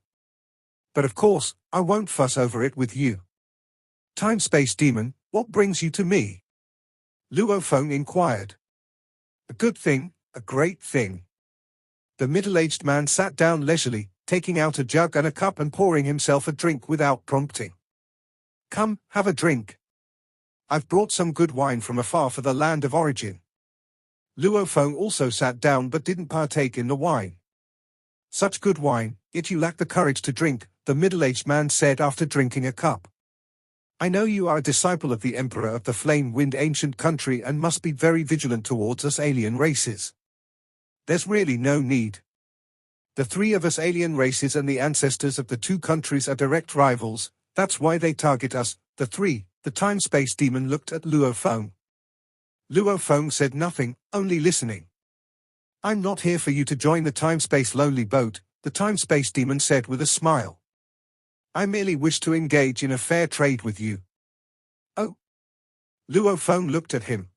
But of course, I won't fuss over it with you. TimeSpace Demon, what brings you to me? Luo Feng inquired. A good thing, a great thing. The middle-aged man sat down leisurely, taking out a jug and a cup and pouring himself a drink without prompting. Come, have a drink. I've brought some good wine from afar for the land of origin. Luo Feng also sat down but didn't partake in the wine. Such good wine, yet you lack the courage to drink, the middle-aged man said after drinking a cup. I know you are a disciple of the Emperor of the Flame-Wind Ancient Country and must be very vigilant towards us alien races. There's really no need. The three of us alien races and the ancestors of the two countries are direct rivals, that's why they target us, the three. The TimeSpace Demon looked at Luo Feng. Luo Feng said nothing, only listening. I'm not here for you to join the TimeSpace Lonely Boat, the TimeSpace Demon said with a smile. I merely wish to engage in a fair trade with you. Oh? Luo Feng looked at him.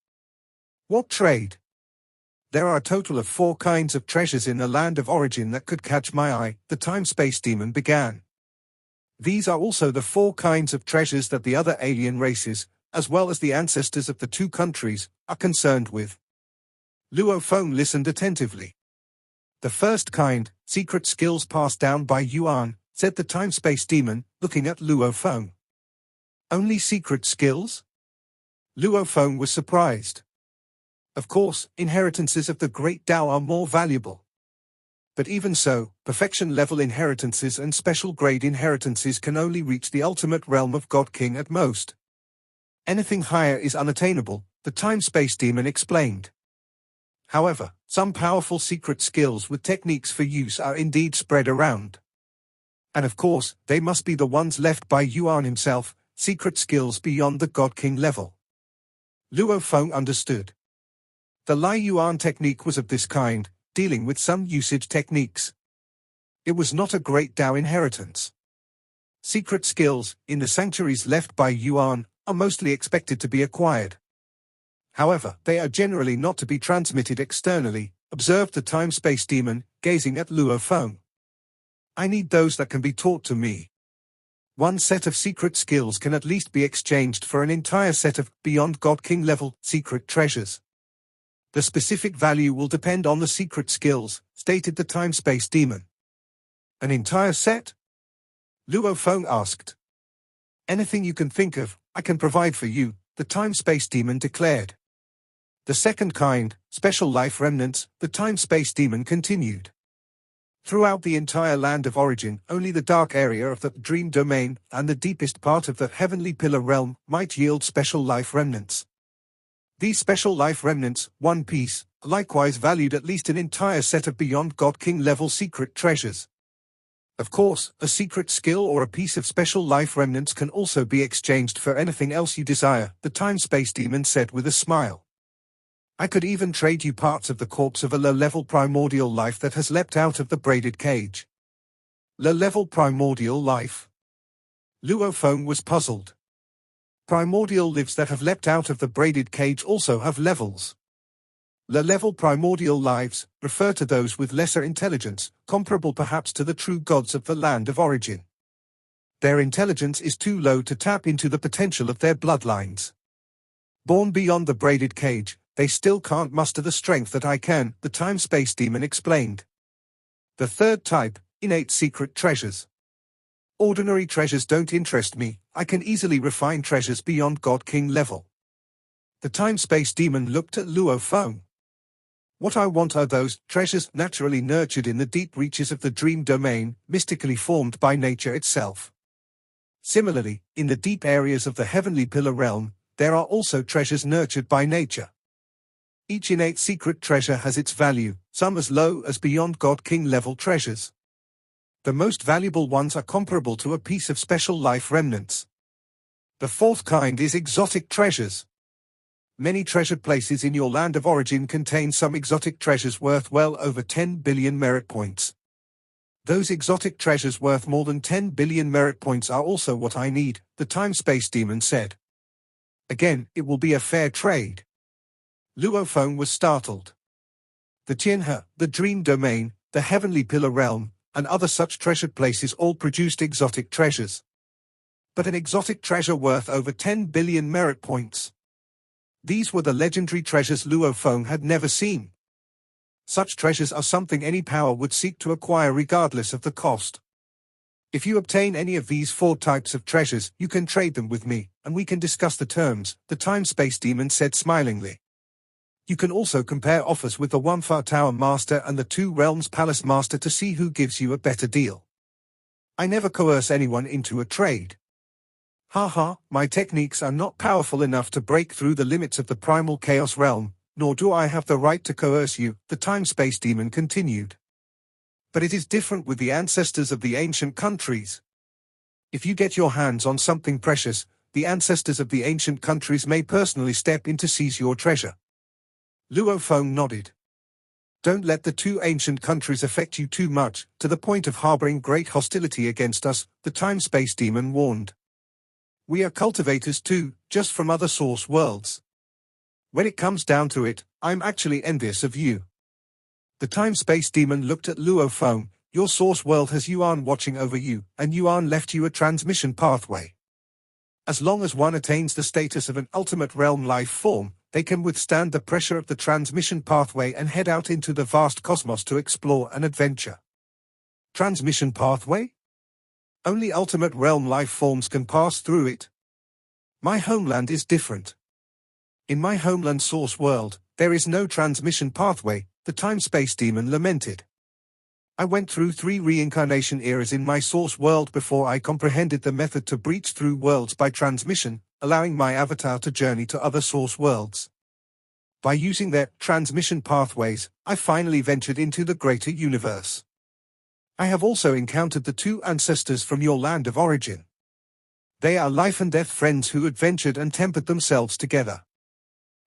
What trade? There are a total of 4 kinds of treasures in the land of origin that could catch my eye, the TimeSpace Demon began. These are also the 4 kinds of treasures that the other alien races, as well as the ancestors of the two countries, are concerned with. Luo Feng listened attentively. The first kind, secret skills passed down by Yuan, said the TimeSpace Demon, looking at Luo Feng. Only secret skills? Luo Feng was surprised. Of course, inheritances of the Great Tao are more valuable. But even so, perfection-level inheritances and special-grade inheritances can only reach the ultimate realm of God King at most. Anything higher is unattainable, the TimeSpace Demon explained. However, some powerful secret skills with techniques for use are indeed spread around. And of course, they must be the ones left by Yuan himself, secret skills beyond the God King level. Luo Feng understood. The Lai Yuan technique was of this kind, dealing with some usage techniques. It was not a great Dao inheritance. Secret skills, in the sanctuaries left by Yuan, are mostly expected to be acquired. However, they are generally not to be transmitted externally, observed the time-space demon, gazing at Luo Feng. I need those that can be taught to me. One set of secret skills can at least be exchanged for an entire set of, beyond God King level, secret treasures. The specific value will depend on the secret skills, stated the time-space demon. An entire set? Luo Feng asked. Anything you can think of, I can provide for you, the time-space demon declared. The second kind, special life remnants, the time-space demon continued. Throughout the entire land of origin, only the dark area of the dream domain and the deepest part of the heavenly pillar realm might yield special life remnants. These special life remnants, one piece, likewise valued at least an entire set of beyond God King level secret treasures. Of course, a secret skill or a piece of special life remnants can also be exchanged for anything else you desire, the time-space demon said with a smile. I could even trade you parts of the corpse of a low-level primordial life that has leapt out of the braided cage. Low-level primordial life? Luo Feng was puzzled. Primordial lives that have leapt out of the braided cage also have levels. Low-level primordial lives refer to those with lesser intelligence, comparable perhaps to the true gods of the land of origin. Their intelligence is too low to tap into the potential of their bloodlines. Born beyond the braided cage, they still can't muster the strength that I can, the time-space demon explained. The third type, innate secret treasures. Ordinary treasures don't interest me, I can easily refine treasures beyond God King level. The time-space demon looked at Luo Feng. What I want are those treasures naturally nurtured in the deep reaches of the dream domain, mystically formed by nature itself. Similarly, in the deep areas of the heavenly pillar realm, there are also treasures nurtured by nature. Each innate secret treasure has its value, some as low as beyond God King level treasures. The most valuable ones are comparable to a piece of special life remnants. The fourth kind is exotic treasures. Many treasured places in your land of origin contain some exotic treasures worth well over 10 billion merit points. Those exotic treasures worth more than 10 billion merit points are also what I need, the time-space demon said. Again, it will be a fair trade. Luo Feng was startled. The Tianhe, the dream domain, the heavenly pillar realm, and other such treasured places all produced exotic treasures. But an exotic treasure worth over 10 billion merit points. These were the legendary treasures Luo Feng had never seen. Such treasures are something any power would seek to acquire regardless of the cost. If you obtain any of these four types of treasures, you can trade them with me, and we can discuss the terms, the time-space demon said smilingly. You can also compare offers with the Wanfa Tower Master and the Two Realms Palace Master to see who gives you a better deal. I never coerce anyone into a trade. Haha, my techniques are not powerful enough to break through the limits of the primal chaos realm, nor do I have the right to coerce you, the time-space demon continued. But it is different with the ancestors of the ancient countries. If you get your hands on something precious, the ancestors of the ancient countries may personally step in to seize your treasure. Luo Feng nodded. Don't let the two ancient countries affect you too much, to the point of harboring great hostility against us, the time-space demon warned. We are cultivators too, just from other source worlds. When it comes down to it, I'm actually envious of you. The time-space demon looked at Luo Feng. Your source world has Yuan watching over you, and Yuan left you a transmission pathway. As long as one attains the status of an ultimate realm life form, they can withstand the pressure of the transmission pathway and head out into the vast cosmos to explore an adventure. Transmission pathway? Only ultimate realm life forms can pass through it. My homeland is different. In my homeland source world, there is no transmission pathway, the time-space demon lamented. I went through 3 reincarnation eras in my source world before I comprehended the method to breach through worlds by transmission, allowing my avatar to journey to other source worlds. By using their transmission pathways, I finally ventured into the greater universe. I have also encountered the two ancestors from your land of origin. They are life and death friends who adventured and tempered themselves together.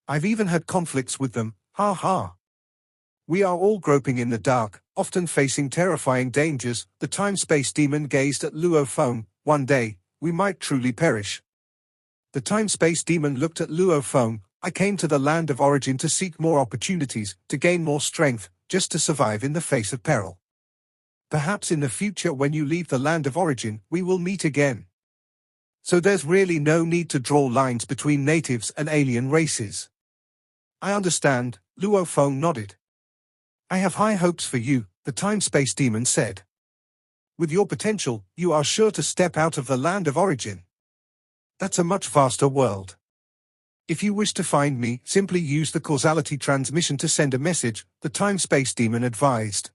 I've even had conflicts with them, ha ha. We are all groping in the dark, often facing terrifying dangers. The time-space demon gazed at Luo Feng. One day, we might truly perish. The time-space demon looked at Luo Feng. I came to the land of origin to seek more opportunities, to gain more strength, just to survive in the face of peril. Perhaps in the future when you leave the land of origin, we will meet again. So there's really no need to draw lines between natives and alien races. I understand, Luo Feng nodded. I have high hopes for you, the time-space demon said. With your potential, you are sure to step out of the land of origin. That's a much vaster world. If you wish to find me, simply use the causality transmission to send a message, the time-space demon advised.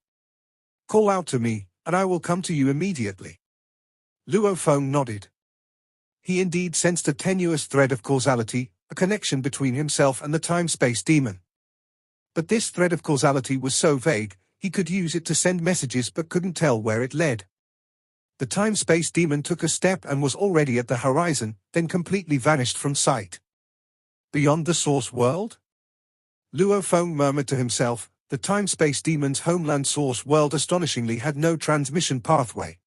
Call out to me, and I will come to you immediately. Luo Feng nodded. He indeed sensed a tenuous thread of causality, a connection between himself and the time-space demon. But this thread of causality was so vague, he could use it to send messages but couldn't tell where it led. The time-space demon took a step and was already at the horizon, then completely vanished from sight. Beyond the source world? Luo Feng murmured to himself. The time-space demon's homeland source world astonishingly had no transmission pathway.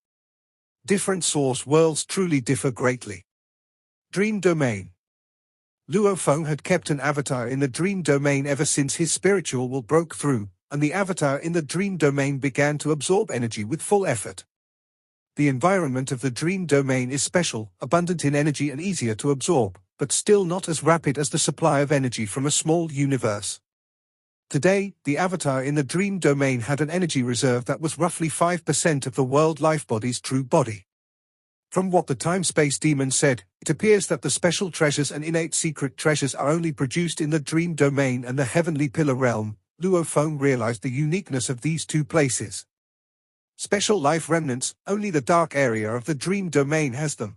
Different source worlds truly differ greatly. Dream domain. Luo Feng had kept an avatar in the dream domain ever since his spiritual will broke through, and the avatar in the dream domain began to absorb energy with full effort. The environment of the dream domain is special, abundant in energy and easier to absorb, but still not as rapid as the supply of energy from a small universe. Today, the avatar in the dream domain had an energy reserve that was roughly 5% of the world life body's true body. From what the time-space demon said, it appears that the special treasures and innate secret treasures are only produced in the dream domain and the heavenly pillar realm. Luo Feng realized the uniqueness of these two places. Special life remnants, only the dark area of the dream domain has them.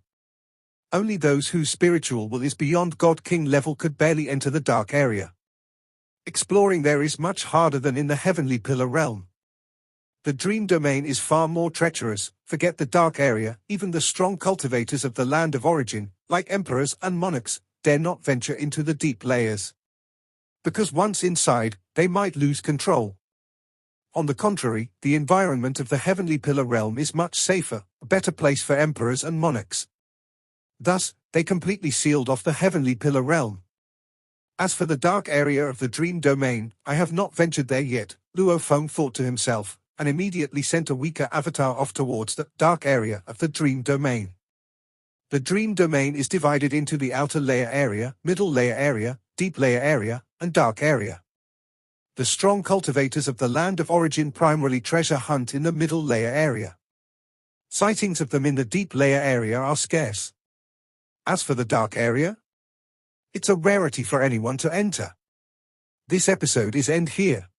Only those whose spiritual will is beyond God King level could barely enter the dark area. Exploring there is much harder than in the heavenly pillar realm. The dream domain is far more treacherous. Forget the dark area, even the strong cultivators of the land of origin, like emperors and monarchs, dare not venture into the deep layers. Because once inside, they might lose control. On the contrary, the environment of the heavenly pillar realm is much safer, a better place for emperors and monarchs. Thus, they completely sealed off the heavenly pillar realm. As for the dark area of the dream domain, I have not ventured there yet, Luo Feng thought to himself, and immediately sent a weaker avatar off towards the dark area of the dream domain. The dream domain is divided into the outer layer area, middle layer area, deep layer area, and dark area. The strong cultivators of the land of origin primarily treasure hunt in the middle layer area. Sightings of them in the deep layer area are scarce. As for the dark area, it's a rarity for anyone to enter. This episode is end here.